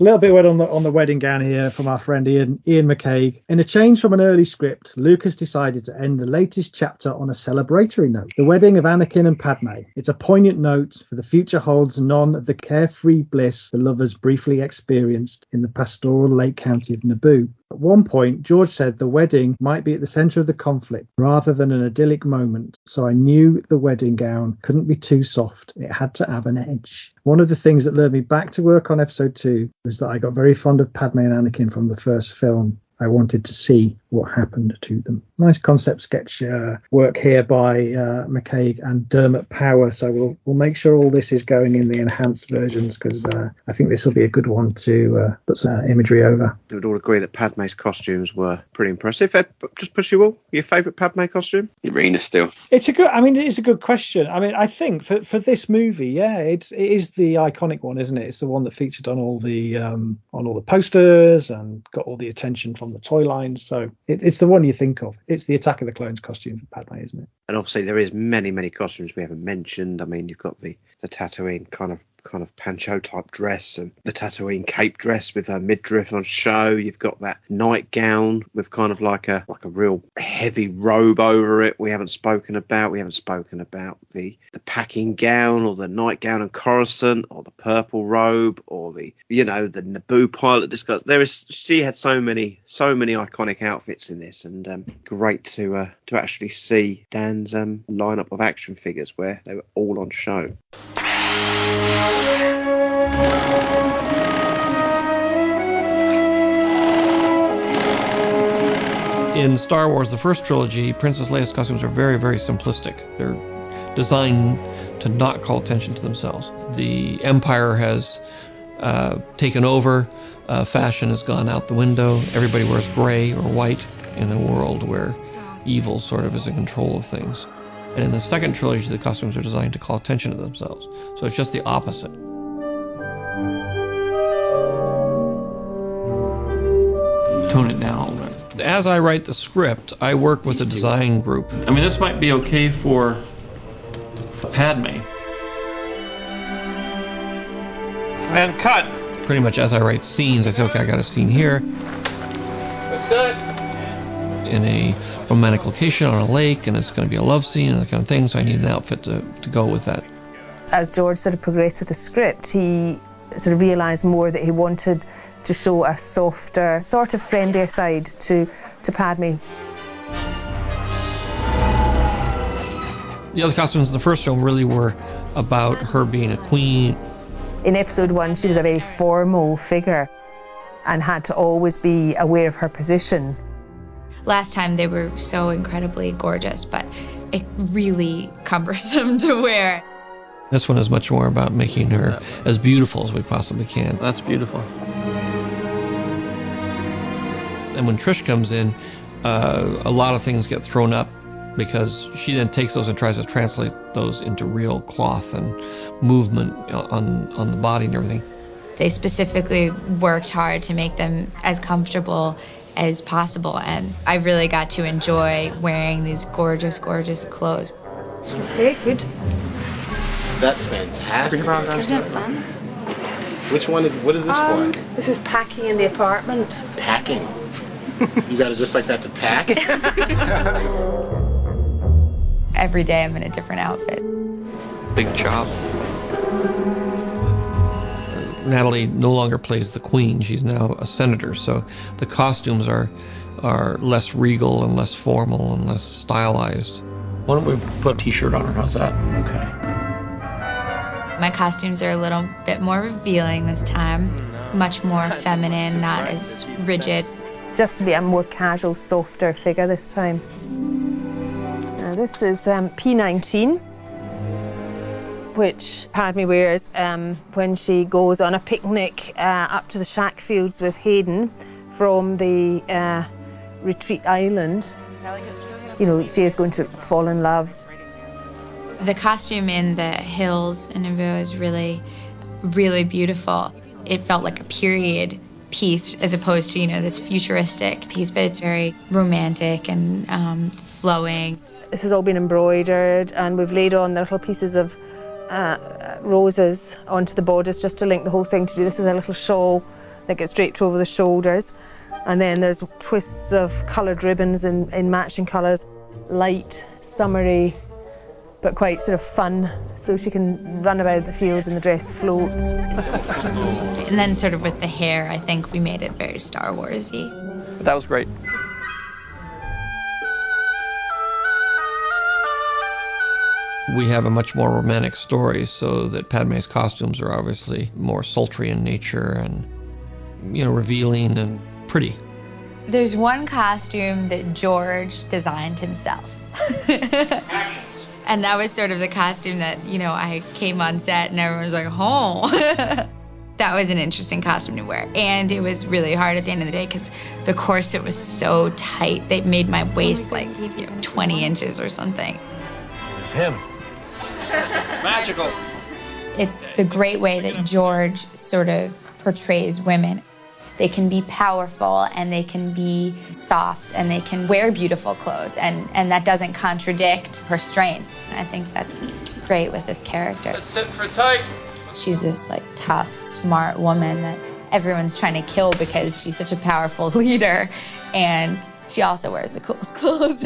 A little bit word on the wedding gown here from our friend Ian McCaig. In a change from an early script, Lucas decided to end the latest chapter on a celebratory note. The wedding of Anakin and Padme. It's a poignant note, for the future holds none of the carefree bliss the lovers briefly experienced in the pastoral Lake County of Naboo. At one point, George said the wedding might be at the centre of the conflict rather than an idyllic moment, so I knew the wedding gown couldn't be too soft. It had to have an edge. One of the things that lured me back to work on episode 2 was that I got very fond of Padme and Anakin from the first film. I wanted to see what happened to them. Nice concept sketch work here by McCaig and Dermot Power. So we'll make sure all this is going in the enhanced versions, because I think this will be a good one to put some imagery over. We would all agree that Padme's costumes were pretty impressive. Just push you all. Your favourite Padme costume? Irina still. It is a good question. I mean, I think for this movie, yeah, it is the iconic one, isn't it? It's the one that featured on all the posters and got all the attention from the toy lines. So it's the one you think of. It's the Attack of the Clones costume for Padme, isn't it? And obviously there is many costumes we haven't mentioned. I mean, you've got the Tatooine kind of pancho type dress, and the Tatooine cape dress with her midriff on show. You've got that nightgown with kind of like a real heavy robe over it. We haven't spoken about the packing gown, or the nightgown and Coruscant, or the purple robe, or the Naboo pilot disguise. She had so many iconic outfits in this, and great to actually see Dan's lineup of action figures where they were all on show. In Star Wars, the first trilogy, Princess Leia's costumes are very, very simplistic. They're designed to not call attention to themselves. The Empire has taken over. Fashion has gone out the window. Everybody wears gray or white in a world where evil sort of is in control of things. And in the second trilogy, the costumes are designed to call attention to themselves. So it's just the opposite. Tone it down a little bit. As I write the script, I work with a design group. I mean, this might be okay for Padme. And cut. Pretty much as I write scenes, I say, okay, I got a scene here. What's that? In a romantic location on a lake, and it's going to be a love scene and that kind of thing, so I need an outfit to go with that. As George sort of progressed with the script, he sort of realised more that he wanted to show a softer, sort of friendlier side to Padme. The other costumes in the first film really were about her being a queen. In episode 1, she was a very formal figure and had to always be aware of her position. Last time they were so incredibly gorgeous, but it really cumbersome to wear. This one is much more about making her as beautiful as we possibly can. That's beautiful. And when Trish comes in, a lot of things get thrown up because she then takes those and tries to translate those into real cloth and movement on the body and everything. They specifically worked hard to make them as comfortable as possible, and I really got to enjoy wearing these gorgeous, gorgeous clothes. Okay, good. That's fantastic. Isn't it fun? What is this for? This is packing in the apartment. Packing? You got it just like that to pack? Every day I'm in a different outfit. Big job. Natalie no longer plays the queen. She's now a senator, so the costumes are less regal and less formal and less stylized. Why don't we put a t-shirt on her? How's that? Okay. My costumes are a little bit more revealing this time. Much more feminine, not as rigid. Just to be a more casual, softer figure this time. Now this is P19, which Padme wears when she goes on a picnic up to the shack fields with Hayden from the retreat island, she is going to fall in love. The costume in the hills in Nauvoo is really, really beautiful. It felt like a period piece as opposed to, this futuristic piece, but it's very romantic and flowing. This has all been embroidered, and we've laid on the little pieces of roses onto the bodice just to link the whole thing to do. This is a little shawl that gets draped over the shoulders, and then there's twists of coloured ribbons in matching colours, light, summery, but quite sort of fun, so she can run about the fields and the dress floats. And then sort of with the hair, I think we made it very Star Wars-y. That was great. We have a much more romantic story, so that Padme's costumes are obviously more sultry in nature and, revealing and pretty. There's one costume that George designed himself. And that was sort of the costume that, I came on set and everyone was like, oh. That was an interesting costume to wear. And it was really hard at the end of the day because the corset was so tight. They made my waist 20 inches or something. It's him. Magical. It's the great way that George sort of portrays women. They can be powerful and they can be soft and they can wear beautiful clothes and that doesn't contradict her strength. And I think that's great with this character. Let's sit for tight. She's this tough, smart woman that everyone's trying to kill because she's such a powerful leader, and she also wears the coolest clothes.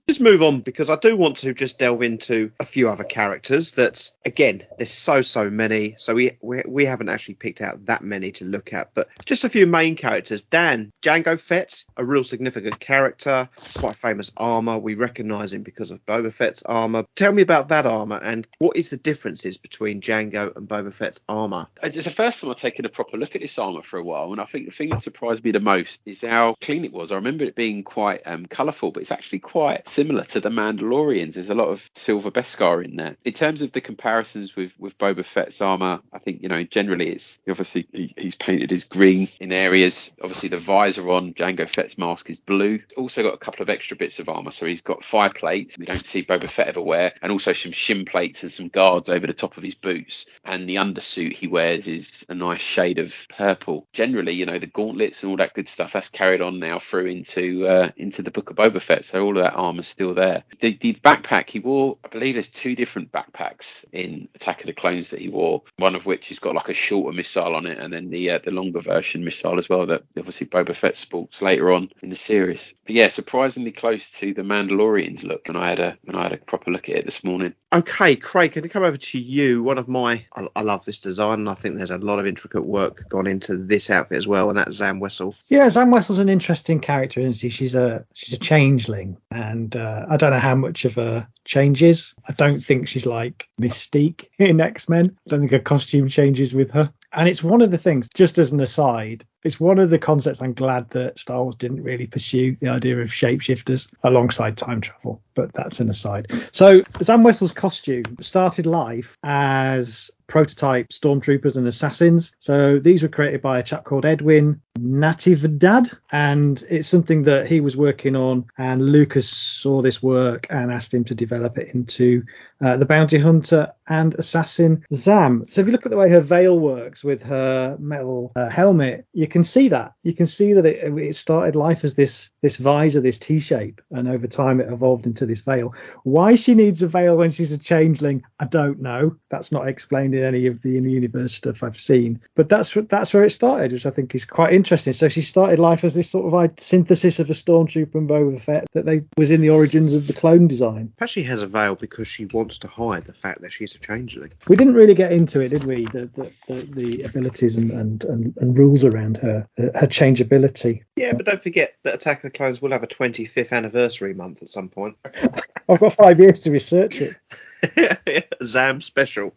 Let's move on, because I do want to just delve into a few other characters that, again, there's so many, so we haven't actually picked out that many to look at, but just a few main characters. Dan, Jango Fett, a real significant character, quite famous armour. We recognise him because of Boba Fett's armour. Tell me about that armour, and what is the differences between Jango and Boba Fett's armour? It's the first time I've taken a proper look at this armour for a while, and I think the thing that surprised me the most is how clean it was. I remember it being quite colourful, but it's actually quite similar to the Mandalorians. There's a lot of silver Beskar in there. In terms of the comparisons with Boba Fett's armor, I think generally it's obviously he's painted as green in areas. Obviously the visor on Jango Fett's mask is blue. Also got a couple of extra bits of armor, so he's got fire plates we don't see Boba Fett ever wear, and also some shin plates and some guards over the top of his boots. And the undersuit he wears is a nice shade of purple. Generally, the gauntlets and all that good stuff that's carried on now through into the Book of Boba Fett. So all of that armor's still there. The backpack he wore, I believe there's two different backpacks in Attack of the Clones that he wore, one of which has got like a shorter missile on it, and then the longer version missile as well that obviously Boba Fett sports later on in the series. But yeah, surprisingly close to the Mandalorians look, and I had a proper look at it this morning. Okay, Craig, can I come over to you? I love this design, and I think there's a lot of intricate work gone into this outfit as well, and that's Zam Wessel. Yeah, Zam Wessel's an interesting character, isn't she? She's a changeling, and I don't know how much of a changes. I don't think she's like Mystique in X-Men. I don't think her costume changes with her. And it's one of the things, just as an aside, it's one of the concepts I'm glad that Star Wars didn't really pursue, the idea of shapeshifters alongside time travel. But that's an aside. So Zam Wessel's costume started life as prototype stormtroopers and assassins. So these were created by a chap called Edwin Natividad, and it's something that he was working on, and Lucas saw this work and asked him to develop it into the bounty hunter and assassin Zam. So if you look at the way her veil works with her metal helmet, you can see that. You can see that it started life as this visor, this T-shape, and over time it evolved into this veil. Why she needs a veil when she's a changeling, I don't know. That's not explained in any of the in-universe stuff I've seen. But that's where it started, which I think is quite interesting. So she started life as this sort of synthesis of a stormtrooper and Boba Fett that was in the origins of the clone design. Perhaps she has a veil because she wants to hide the fact that she's a changeling. We didn't really get into it, did we? The abilities and rules around her changeability. Yeah, but don't forget that Attack of the Clones will have a 25th anniversary month at some point. I've got 5 years to research it. Zam special.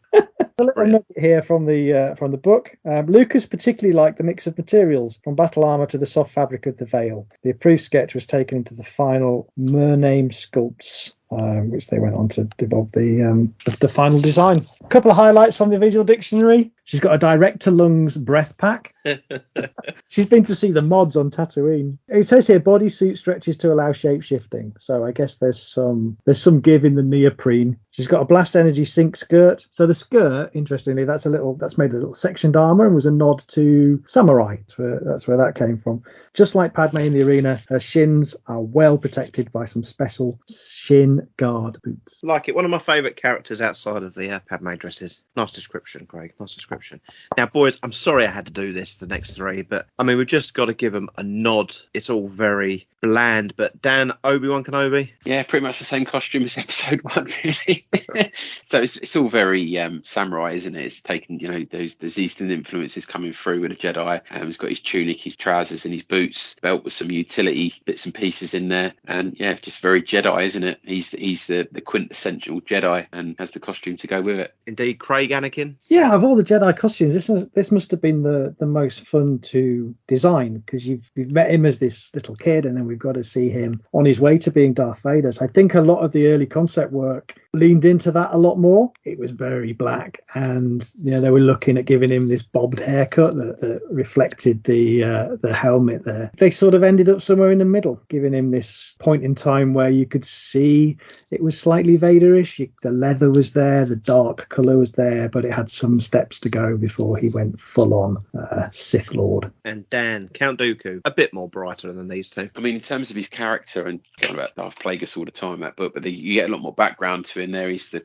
A little nugget here from the book. Lucas particularly liked the mix of materials, from battle armour to the soft fabric of the veil. The approved sketch was taken into the final Murname sculpts, which they went on to develop the final design. A couple of highlights from the visual dictionary. She's got a direct-to-lungs breath pack. She's been to see the mods on Tatooine. It says here bodysuit stretches to allow shape-shifting. So I guess there's some give in the neoprene. She's got a blast energy sync skirt. So the skirt, interestingly, that's made a little sectioned armor and was a nod to samurai. That's where that came from. Just like Padme in the arena, her shins are well protected by some special shin guard boots. Like it. One of my favourite characters outside of the Padme dresses. Nice description, Craig. Nice description. Now, boys, I'm sorry I had to do this, the next three, but I mean, we've just got to give them a nod. It's all very bland, but Dan, Obi-Wan Kenobi? Yeah, pretty much the same costume as episode 1, really. So it's all very samurai, isn't it? It's taken, those Eastern influences coming through with a Jedi. He's got his tunic, his trousers and his boots, belt with some utility bits and pieces in there. And yeah, just very Jedi, isn't it? He's the quintessential Jedi and has the costume to go with it. Indeed. Craig, Anakin? Yeah, of all the Jedi costumes, this must have been the most fun to design, because we've met him as this little kid, and then we've got to see him on his way to being Darth Vader. So I think a lot of the early concept work leaned into that a lot more. It was very black, and they were looking at giving him this bobbed haircut that reflected the helmet there. They sort of ended up somewhere in the middle, giving him this point in time where you could see it was slightly Vaderish. The leather was there, the dark colour was there, but it had some steps to go before he went full on Sith Lord. And Dan, Count Dooku, a bit more brighter than these two. I mean, in terms of his character, and talking about Darth Plagueis all the time, that book, but you get a lot more background to him there. He's the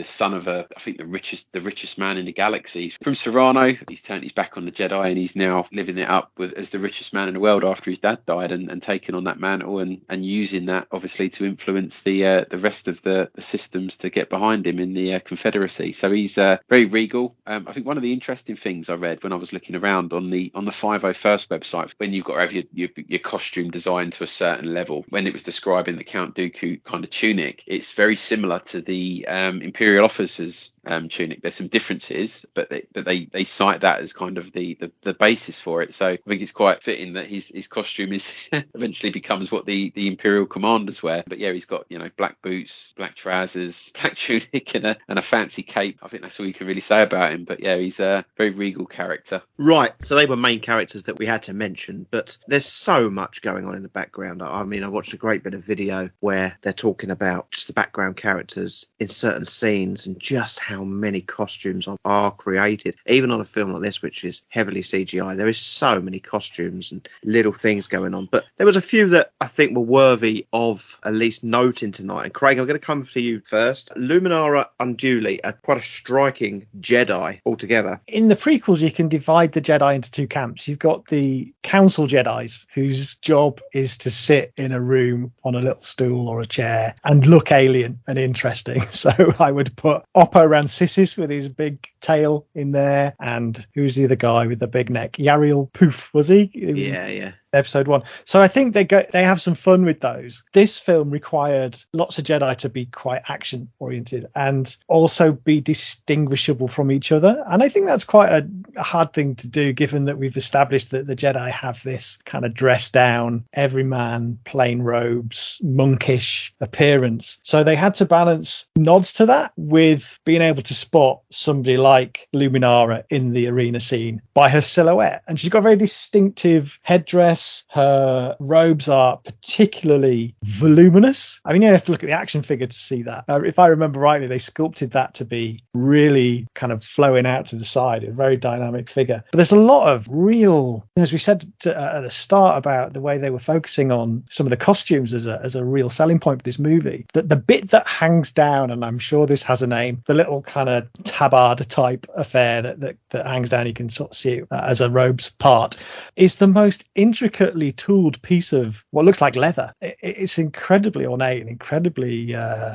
son of I think the richest man in the galaxy. From Serrano, he's turned his back on the Jedi, and he's now living it up as the richest man in the world after his dad died, and taking on that mantle and using that obviously to influence the rest of the systems to get behind him in the Confederacy. So he's very regal. I think one of the interesting things I read when I was looking around on the 501st website, when you've got to have your costume designed to a certain level, when it was describing the Count Dooku kind of tunic, it's very similar to the Imperial officers tunic. There's some differences, but they cite that as kind of the basis for it. So I think it's quite fitting that his costume is eventually becomes what the Imperial commanders wear. But yeah, he's got black boots, black trousers, black tunic, and a fancy cape. I think that's all you can really say about him. But yeah, he's a very regal character. Right, so they were main characters that we had to mention, but there's so much going on in the background. I mean, I watched a great bit of video where they're talking about just the background characters in certain scenes and just how many costumes are created. Even on a film like this, which is heavily CGI, there is so many costumes and little things going on. But there was a few that I think were worthy of at least noting tonight. And Craig, I'm going to come to you first. Luminara Unduli, quite a striking Jedi altogether. In the prequels, you can divide the Jedi into two camps. You've got the Council Jedis, whose job is to sit in a room on a little stool or a chair and look alien and interesting. So I would put Oppo Rancisis with his big tail in there, and who's the other guy with the big neck? Yariel Poof, was he? Yeah. Episode 1. So I think they have some fun with those. This film required lots of Jedi to be quite action oriented and also be distinguishable from each other, and I think that's quite a hard thing to do, given that we've established that the Jedi have this kind of dressed down, everyman, plain robes, monkish appearance. So they had to balance nods to that with being able to spot somebody like Luminara in the arena scene by her silhouette, and she's got a very distinctive headdress. Her robes are particularly voluminous. I mean, you have to look at the action figure to see that. If I remember rightly, they sculpted that to be really kind of flowing out to the side, a very dynamic figure. But there's a lot of real, as we said at the start about the way they were focusing on some of the costumes as a real selling point for this movie, that the bit that hangs down, and I'm sure this has a name, the little kind of tabard type affair that hangs down, you can sort of see it as a robes part, is the most intricately tooled piece of what looks like leather. It's incredibly ornate and incredibly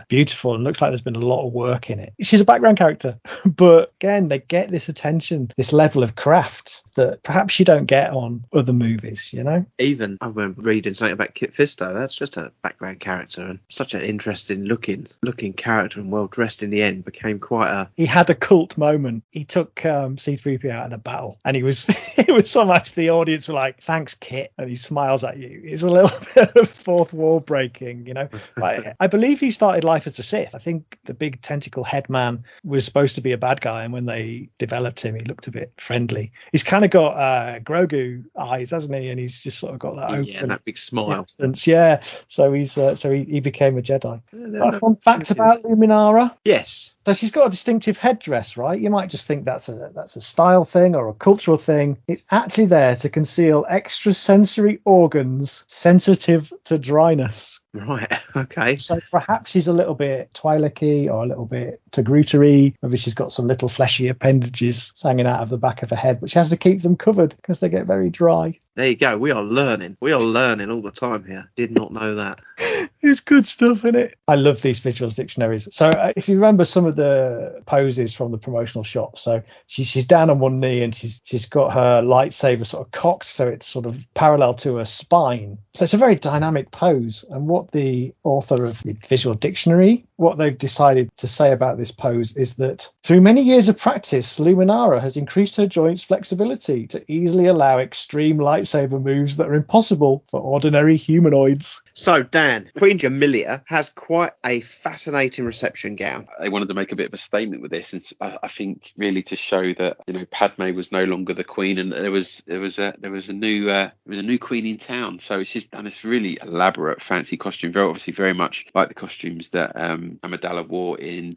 beautiful, and looks like there's been a lot of work in it. She's a background character, but again, they get this attention, this level of craft that perhaps you don't get on other movies, you know? Even I remember reading something about Kit Fisto. That's just a background character and such an interesting looking character, and well dressed in the end. Became quite a. He had a cult moment. He took C-3PO out in a battle, and he was it was so much the audience were like, "Thanks, Kit," and he smiles at you. It's a little bit of fourth wall breaking, you know. I believe he started life as a Sith. I think the big tentacle head man was supposed to be a bad guy, and when they developed him, he looked a bit friendly. He's kind of got Grogu eyes, hasn't he? And he's just sort of got that open, that big smile. Instance. Yeah. So he's he became a Jedi. Fun fact about Luminara. Yes. So she's got a distinctive headdress, right? You might just think that's a style thing or a cultural thing. It's actually there to conceal extrasensory organs sensitive to dryness. Right. Okay. So perhaps she's a little bit Twi'lek-y or a little bit Togruta-y. Maybe she's got some little fleshy appendages hanging out of the back of her head, but she has to keep them covered because they get very dry. There you go. We are learning. We are learning all the time here. Did not know that. It's good stuff, isn't it? I love these visuals dictionaries. So if you remember some of the poses from the promotional shots, so she's down on one knee and she's got her lightsaber sort of cocked so it's sort of parallel to her spine. So it's a very dynamic pose. And what the author of the visual dictionary, what they've decided to say about this pose is that through many years of practice, Luminara has increased her joints flexibility to easily allow extreme lightsaber moves that are impossible for ordinary humanoids. So, Dan, Queen Jamilia has quite a fascinating reception gown. They wanted to make a bit of a statement with this, and I think really to show that Padme was no longer the queen, and there was a new queen in town. So it's just done this really elaborate, fancy costume, very much like the costumes that Amidala wore in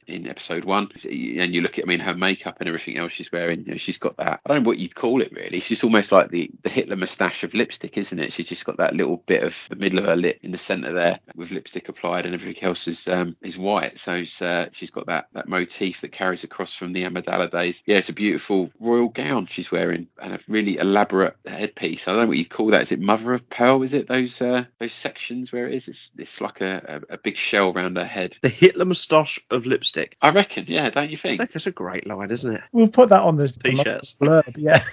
episode 1. And you look at, her makeup and everything else she's wearing. She's got that. I don't know what you'd call it really. She's almost like the Hitler moustache of lipstick, isn't it? She's just got that little bit of the middle of her lip in the centre there with lipstick applied, and everything else is white. So she's got that motif that carries across from the Amidala days. Yeah, it's a beautiful royal gown she's wearing and a really elaborate headpiece. I don't know what you call that. Is it mother of pearl? Is it those sections where it is? It's like a big shell around her head. The Hitler moustache of lipstick. I reckon. Yeah, don't you think? That's a great line, isn't it? We'll put that on the T-shirts. Blurb. Yeah.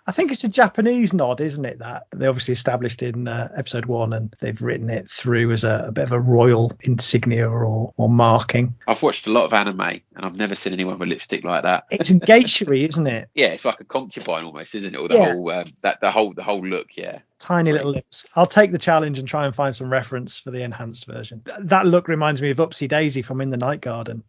I think it's a Japanese nod, isn't it? That they obviously established in episode 1, and they've written it through as a bit of a royal insignia or marking. I've watched a lot of anime, and I've never seen anyone with lipstick like that. It's engagement, isn't it? Yeah, it's like a concubine almost, isn't it? Or the whole look, yeah. Tiny little lips. I'll take the challenge and try and find some reference for the enhanced version. That look reminds me of Upsy Daisy from In the Night Garden.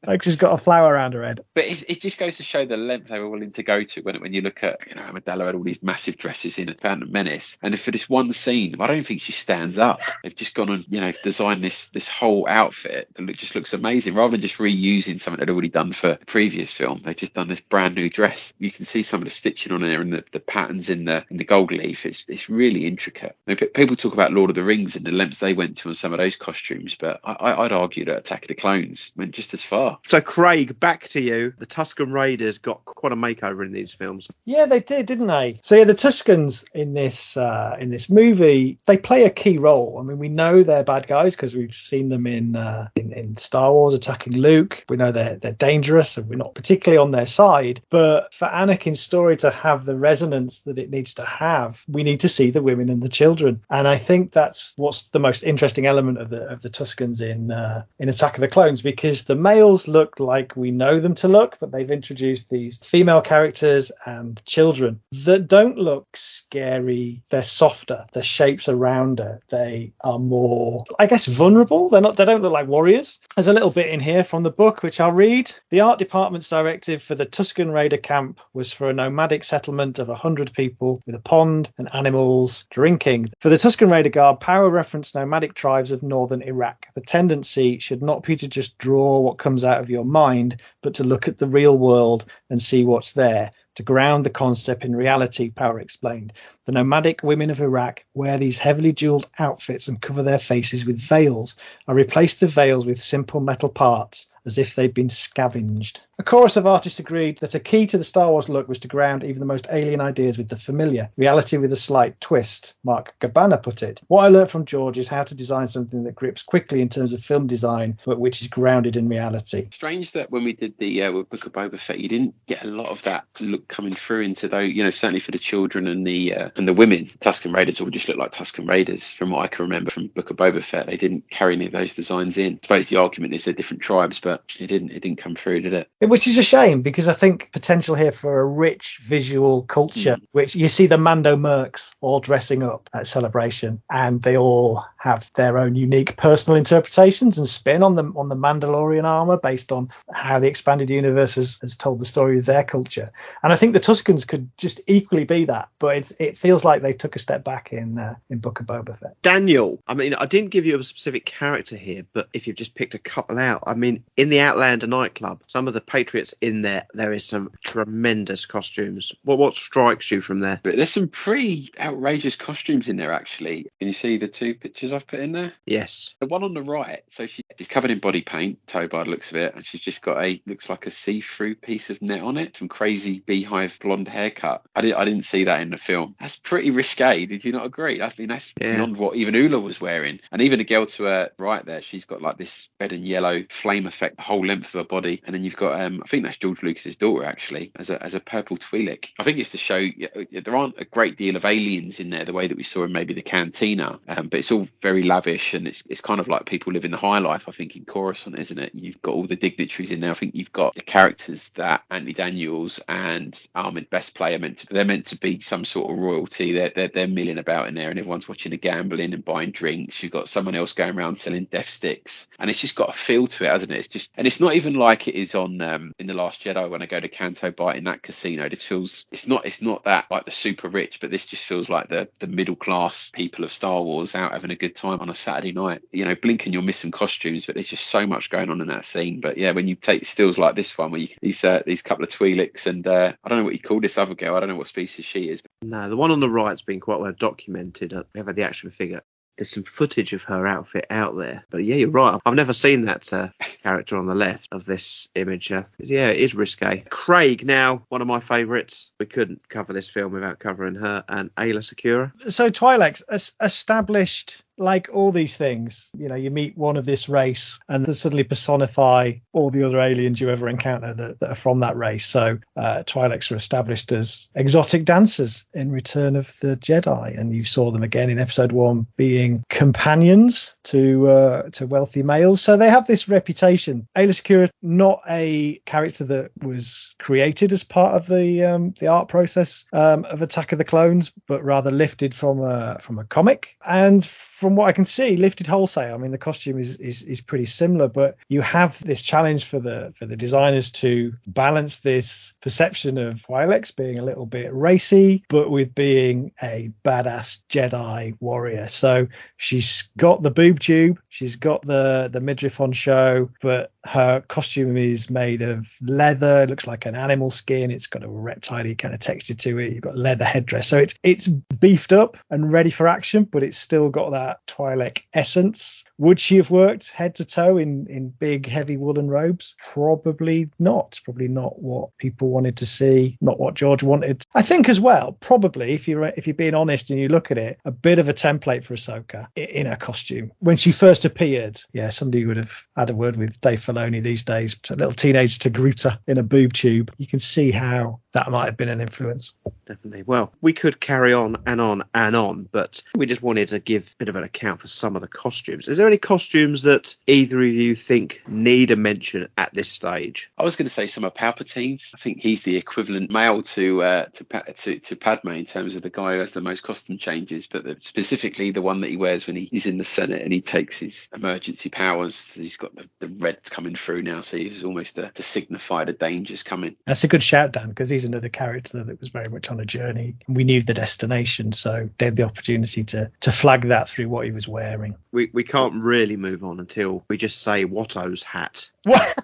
Like she's got a flower around her head. But it just goes to show the length they were willing to go to when you look at, Amidala had all these massive dresses in Phantom Menace, and for this one scene, I don't think she stands up. They've just gone and designed this whole outfit that just looks amazing, rather than just reusing something they'd already done for the previous film. They've just done this brand new dress. You can see some of the stitching on there and the patterns in the gold leaf. It's really intricate. People talk about Lord of the Rings and the lengths they went to on some of those costumes, but I'd argue that Attack of the Clones went just as far. So Craig, back to you. The Tusken Raiders got quite a makeover in these films. Yeah, they did, didn't they? So yeah, the Tuskens in this movie, they play a key role. We know they're bad guys because we've seen them in Star Wars attacking Luke. We know they're dangerous, and we're not particularly on their side. But for Anakin's story to have the resonance that it needs to have, we need to see the women and the children. And I think that's what's the most interesting element of the Tuskens in Attack of the Clones, because the males look like we know them to look, but they've introduced these female characters and children that don't look scary. They're softer. Their shapes are rounder. They are more, I guess, vulnerable. They don't look like warriors. There's a little bit in here from the book which I'll read. The art department's directive for the Tusken Raider camp was for a nomadic settlement of 100 people with a pond and animals drinking. For the Tusken Raider Guard, power referenced nomadic tribes of northern Iraq. The tendency should not be to just draw what comes out of your mind, but to look at the real world and see what's there, to ground the concept in reality, Power explained. The nomadic women of Iraq wear these heavily jeweled outfits and cover their faces with veils. I replaced the veils with simple metal parts, as if they'd been scavenged. A chorus of artists agreed that a key to the Star Wars look was to ground even the most alien ideas with the familiar, reality with a slight twist, Mark Gabbana put it. What I learnt from George is how to design something that grips quickly in terms of film design, but which is grounded in reality. Strange that when we did the Book of Boba Fett, you didn't get a lot of that look coming through into those, certainly for the children and the women. Tusken Raiders all just look like Tusken Raiders, from what I can remember from Book of Boba Fett. They didn't carry any of those designs in. I suppose the argument is they're different tribes, but it didn't come through, did it? Which is a shame, because I think potential here for a rich visual culture, which you see the Mando Mercs all dressing up at Celebration, and they all have their own unique personal interpretations and spin on the Mandalorian armor based on how the expanded universe has told the story of their culture. And I think the Tuskens could just equally be that, but it feels like they took a step back in Book of Boba Fett. Daniel, I mean, I didn't give you a specific character here, but if you've just picked a couple out, I mean, in the Outlander nightclub, some of the Patriots in there is some tremendous costumes. What strikes you from there? But there's some pretty outrageous costumes in there, actually. Can you see the two pictures I've put in there? Yes. The one on the right, so she's covered in body paint, toe by the looks of it, and she's just got looks like a see-through piece of net on it, some crazy beehive blonde haircut. I didn't see that in the film. That's pretty risque. Did you not agree? That's beyond what even Ula was wearing. And even the girl to her right there, she's got like this red and yellow flame effect the whole length of her body. And then you've got I think that's George Lucas's daughter, actually, as a purple Twi'lek. I think it's to show there aren't a great deal of aliens in there the way that we saw in maybe the Cantina, but it's all very lavish, and it's kind of like people living the high life, I think, in Coruscant, isn't it? You've got all the dignitaries in there. I think you've got the characters that Anthony Daniels and Ahmed Best play they're meant to be some sort of royalty. They're milling about in there, and everyone's watching the gambling and buying drinks. You've got someone else going around selling death sticks, and it's just got a feel to it, hasn't it? It's not even like it is on in The Last Jedi when I go to Canto Bight in that casino. This feels it's not that like the super rich, but this just feels like the middle class people of Star Wars out having a good time on a Saturday night. Blink and you'll miss some costumes, but there's just so much going on in that scene. But yeah, when you take stills like this one where these couple of Twi'leks and I don't know what you call this other girl. I don't know what species she is. No, the one on the right's been quite well documented. We have had the action figure. There's some footage of her outfit out there. But yeah, you're right. I've never seen that character on the left of this image. Yeah, it is risque. Craig, now one of my favourites. We couldn't cover this film without covering her and Ayla Secura. So Twi'leks established, like all these things, you meet one of this race and to suddenly personify all the other aliens you ever encounter that are from that race. So Twi'leks are established as exotic dancers in Return of the Jedi, and you saw them again in Episode 1 being companions to wealthy males. So they have this reputation. Ayla Secura, not a character that was created as part of the art process of Attack of the Clones, but rather lifted from a comic. And from what I can see, lifted wholesale. I mean, the costume is pretty similar, but you have this challenge for the designers to balance this perception of Twi'leks being a little bit racy, but with being a badass Jedi warrior. So she's got the boob tube, she's got the midriff on show, but her costume is made of leather. It looks like an animal skin. It's got a reptile kind of texture to it. You've got leather headdress. So it's beefed up and ready for action, but it's still got that Twi'lek essence. Would she have worked head to toe in big, heavy woolen robes? Probably not. Probably not what people wanted to see, not what George wanted. I think as well, probably, if you're being honest and you look at it, a bit of a template for Ahsoka in her costume. When she first appeared, somebody would have had a word with Dave Filoni these days, a little teenage Togruta in a boob tube. You can see how that might have been an influence. Definitely. Well, we could carry on and on and on, but we just wanted to give a bit of an account for some of the costumes. Is there any costumes that either of you think need a mention at this stage? I was going to say some of Palpatine's. I think he's the equivalent male to Padme in terms of the guy who has the most costume changes, but specifically the one that he wears when he's in the Senate and he takes his emergency powers. He's got the red coming coming through now, so he's almost to signify the dangers coming. That's a good shout, Dan, because he's another character that was very much on a journey. We knew the destination, so they had the opportunity to flag that through what he was wearing. We can't really move on until we just say Watto's hat. What?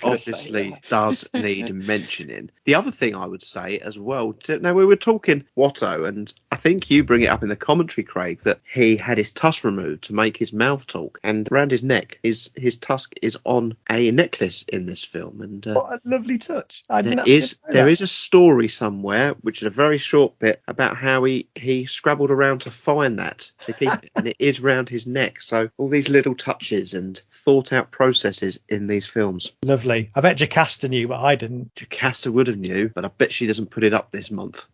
Obviously does need mentioning. The other thing I would say as well, now we were talking Watto, and I think you bring it up in the commentary, Craig, that he had his tusk removed to make his mouth talk, and around his neck, his tusk is on a necklace in this film. And what a lovely touch. There is a story somewhere, which is a very short bit, about how he scrabbled around to find that, to keep it, and it is round his neck. So all these little touches and thought out processes in these films. Lovely. I bet Jocasta knew, but I didn't. Jocasta would have knew, but I bet she doesn't put it up this month.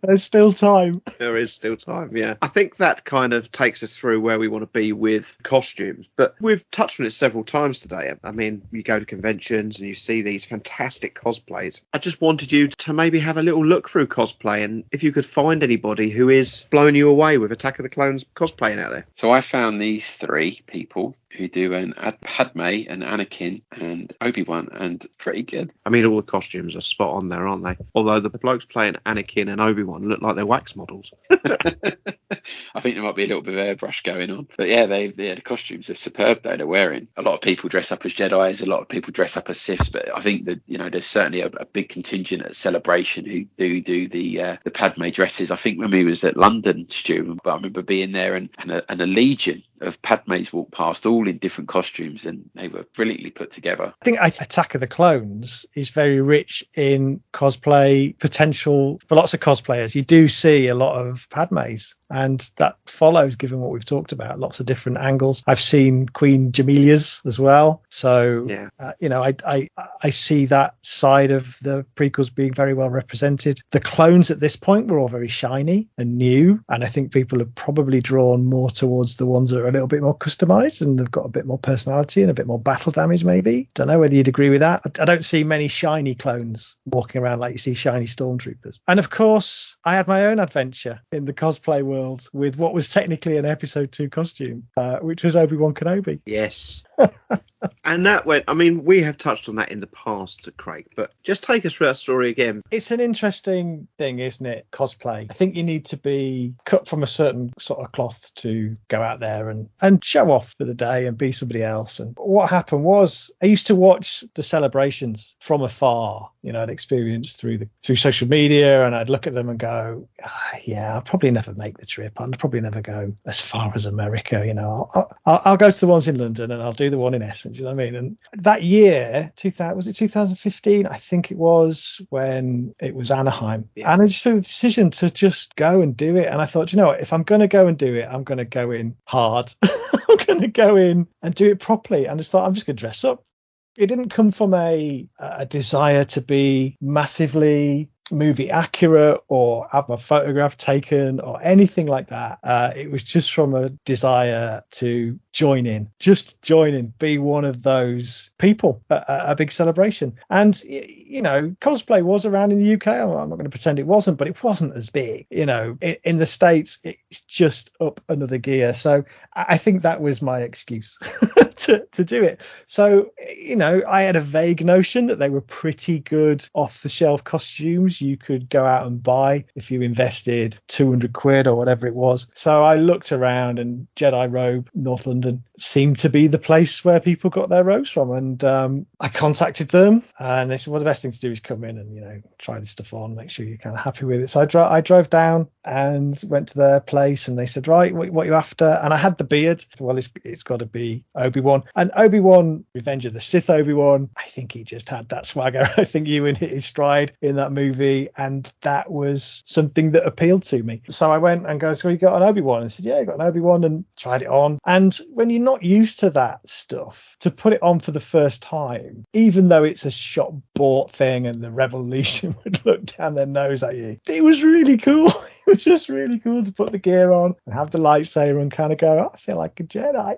There's still time. There is still time, yeah. I think that kind of takes us through where we want to be with costumes, but we've touched on it several times today. I mean, you go to conventions and you see these fantastic cosplays. I just wanted you to maybe have a little look through cosplay, and if you could find anybody who is blowing you away with Attack of the Clones cosplaying out there. So I found these three people who do an Padme and Anakin and Obi-Wan, and pretty good. I mean, all the costumes are spot on there, aren't they? Although the blokes playing Anakin and Obi-Wan look like they're wax models. I think there might be a little bit of airbrush going on. But yeah, the costumes are superb though they're wearing. A lot of people dress up as Jedis, a lot of people dress up as Siths, but I think that, there's certainly a big contingent at Celebration who do the Padme dresses. I think when we was at London, Stu, but I remember being there and a legion of Padmes walked past, all in different costumes, and they were brilliantly put together. I think Attack of the Clones is very rich in cosplay potential for lots of cosplayers. You do see a lot of Padmes, and that follows, given what we've talked about, lots of different angles. I've seen Queen Jamilia's as well, so yeah. I see that side of the prequels being very well represented. The clones at this point were all very shiny and new, and I think people are probably drawn more towards the ones that are a little bit more customized and they've got a bit more personality and a bit more battle damage, maybe. Don't know whether you'd agree with that. I don't see many shiny clones walking around like you see shiny stormtroopers. And of course, I had my own adventure in the cosplay world with what was technically an episode 2 costume, which was Obi-Wan Kenobi. Yes. And that went, I mean, we have touched on that in the past, Craig, but just take us through that story again. It's an interesting thing, isn't it? Cosplay. I think you need to be cut from a certain sort of cloth to go out there and show off for the day and be somebody else. And what happened was I used to watch the celebrations from afar, I'd experience through social media, and I'd look at them and go, yeah, I'll probably never make the trip. I'll probably never go as far as America. I'll go to the ones in London and I'll do the one in Essex. You know what I mean? And that year, 2015? I think it was, when it was Anaheim. Yeah. And I just took the decision to just go and do it. And I thought, what? If I'm going to go and do it, I'm going to go in hard. I'm going to go in and do it properly. And I just thought, I'm just going to dress up. It didn't come from a desire to be massively movie accurate or have a photograph taken or anything like that. It was just from a desire to join in, be one of those people at a big celebration. And cosplay was around in the UK. I'm not going to pretend it wasn't, but it wasn't as big. In the States, it's just up another gear. So I think that was my excuse to do it. So I had a vague notion that they were pretty good off the shelf costumes you could go out and buy if you invested 200 quid or whatever it was. So I looked around, and Jedi Robe, North London, seemed to be the place where people got their robes from. And I contacted them, and they said, well, the best thing to do is come in and, try this stuff on, make sure you're kind of happy with it. So I drove down and went to their place, and they said, right, what are you after? And I had the beard. Well, it's got to be Obi-Wan. And Obi-Wan, Revenge of the Sith Obi-Wan, I think he just had that swagger. I think Ewan hit his stride in that movie, and that was something that appealed to me. So I went and goes, well, you got an Obi-Wan? I said, yeah, I got an Obi-Wan, and tried it on. And when you're not used to that stuff, to put it on for the first time, even though it's a shop bought thing and the Rebel Legion would look down their nose at you, it was really cool. It was just really cool to put the gear on and have the lightsaber and kind of go, I feel like a Jedi.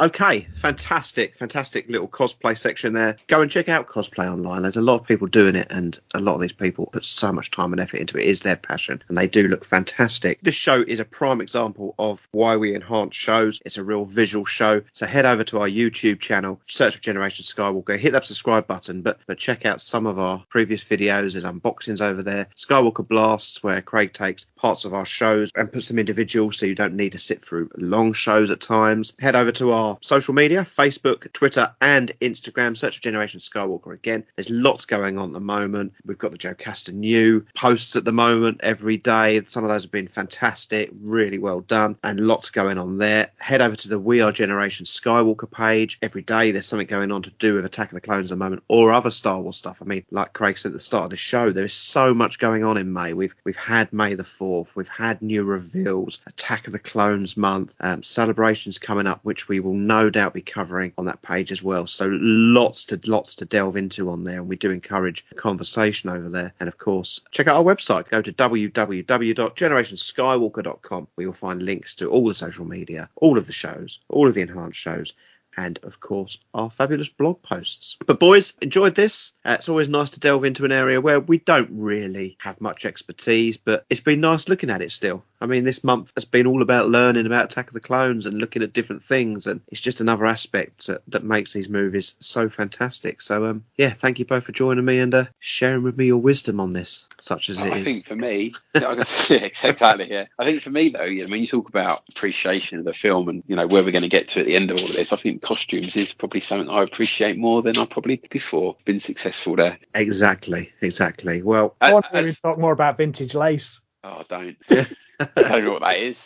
Okay, fantastic little cosplay section there. Go and check out cosplay online. There's a lot of people doing it, and a lot of these people put so much time and effort into it. It is their passion, and they do look fantastic. This show is a prime example of why we enhance shows. It's a real visual show. So head over to our YouTube channel, search for Generation Skywalker, hit that subscribe button, but check out some of our previous videos. There's unboxings over there. Skywalker Blasts, where Craig takes parts of our shows and puts them individual, so you don't need to sit through long shows at times. Head over to our social media, Facebook, Twitter and Instagram. Search for Generation Skywalker again. There's lots going on at the moment. We've got the Joe Castor new posts at the moment every day. Some of those have been fantastic, really well done, and lots going on there. Head over to the We Are Generation Skywalker page. Every day there's something going on to do with Attack of the Clones at the moment, or other Star Wars stuff. I mean, like Craig said at the start of the show, there is so much going on in May. We've had May the 4th, we've had new reveals, Attack of the Clones month, celebrations coming up, which we will no doubt be covering on that page as well. So lots to delve into on there, and we do encourage a conversation over there. And of course, check out our website. Go to www.generationskywalker.com, where you'll find links to all the social media, all of the shows, all of the enhanced shows, and of course our fabulous blog posts. But boys, enjoyed this. It's always nice to delve into an area where we don't really have much expertise, but it's been nice looking at it still. I mean, this month has been all about learning about Attack of the Clones and looking at different things, and it's just another aspect that makes these movies so fantastic. So yeah, thank you both for joining me and sharing with me your wisdom on this, such as it is. I think for me, exactly, yeah. I think for me though, when you talk about appreciation of the film and where we're going to get to at the end of all of this, I think costumes is probably something I appreciate more than I probably did before. Been successful there. Exactly. Well, I want to talk more about vintage lace. Oh, don't. I don't know what that is.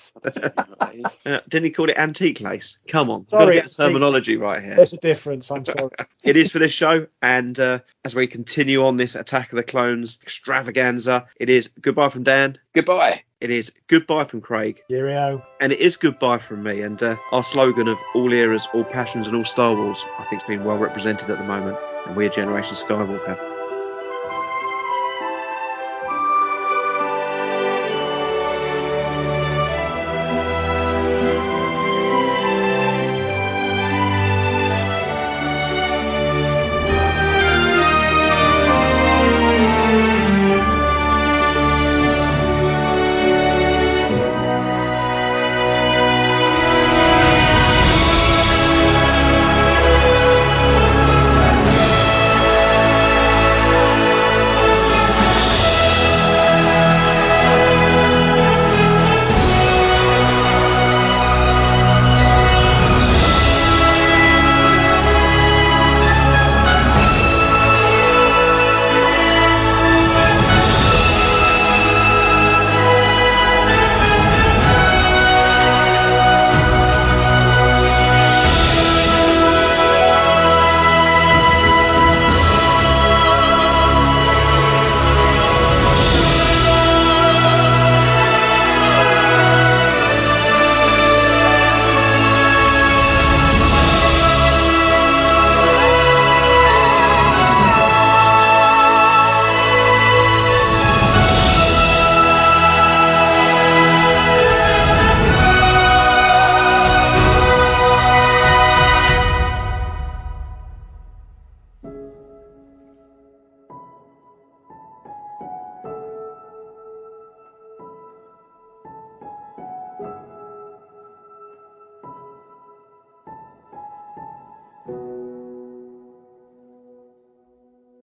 Didn't he call it antique lace? Come on. Sorry, got to get the terminology right here. There's a difference. I'm sorry. It is for this show, and as we continue on this Attack of the Clones extravaganza, it is goodbye from Dan. Goodbye. It is goodbye from Craig. Cheerio. And it is goodbye from me. And our slogan of all eras, all passions and all Star Wars, I think, has been well represented at the moment. And we are Generation Skywalker.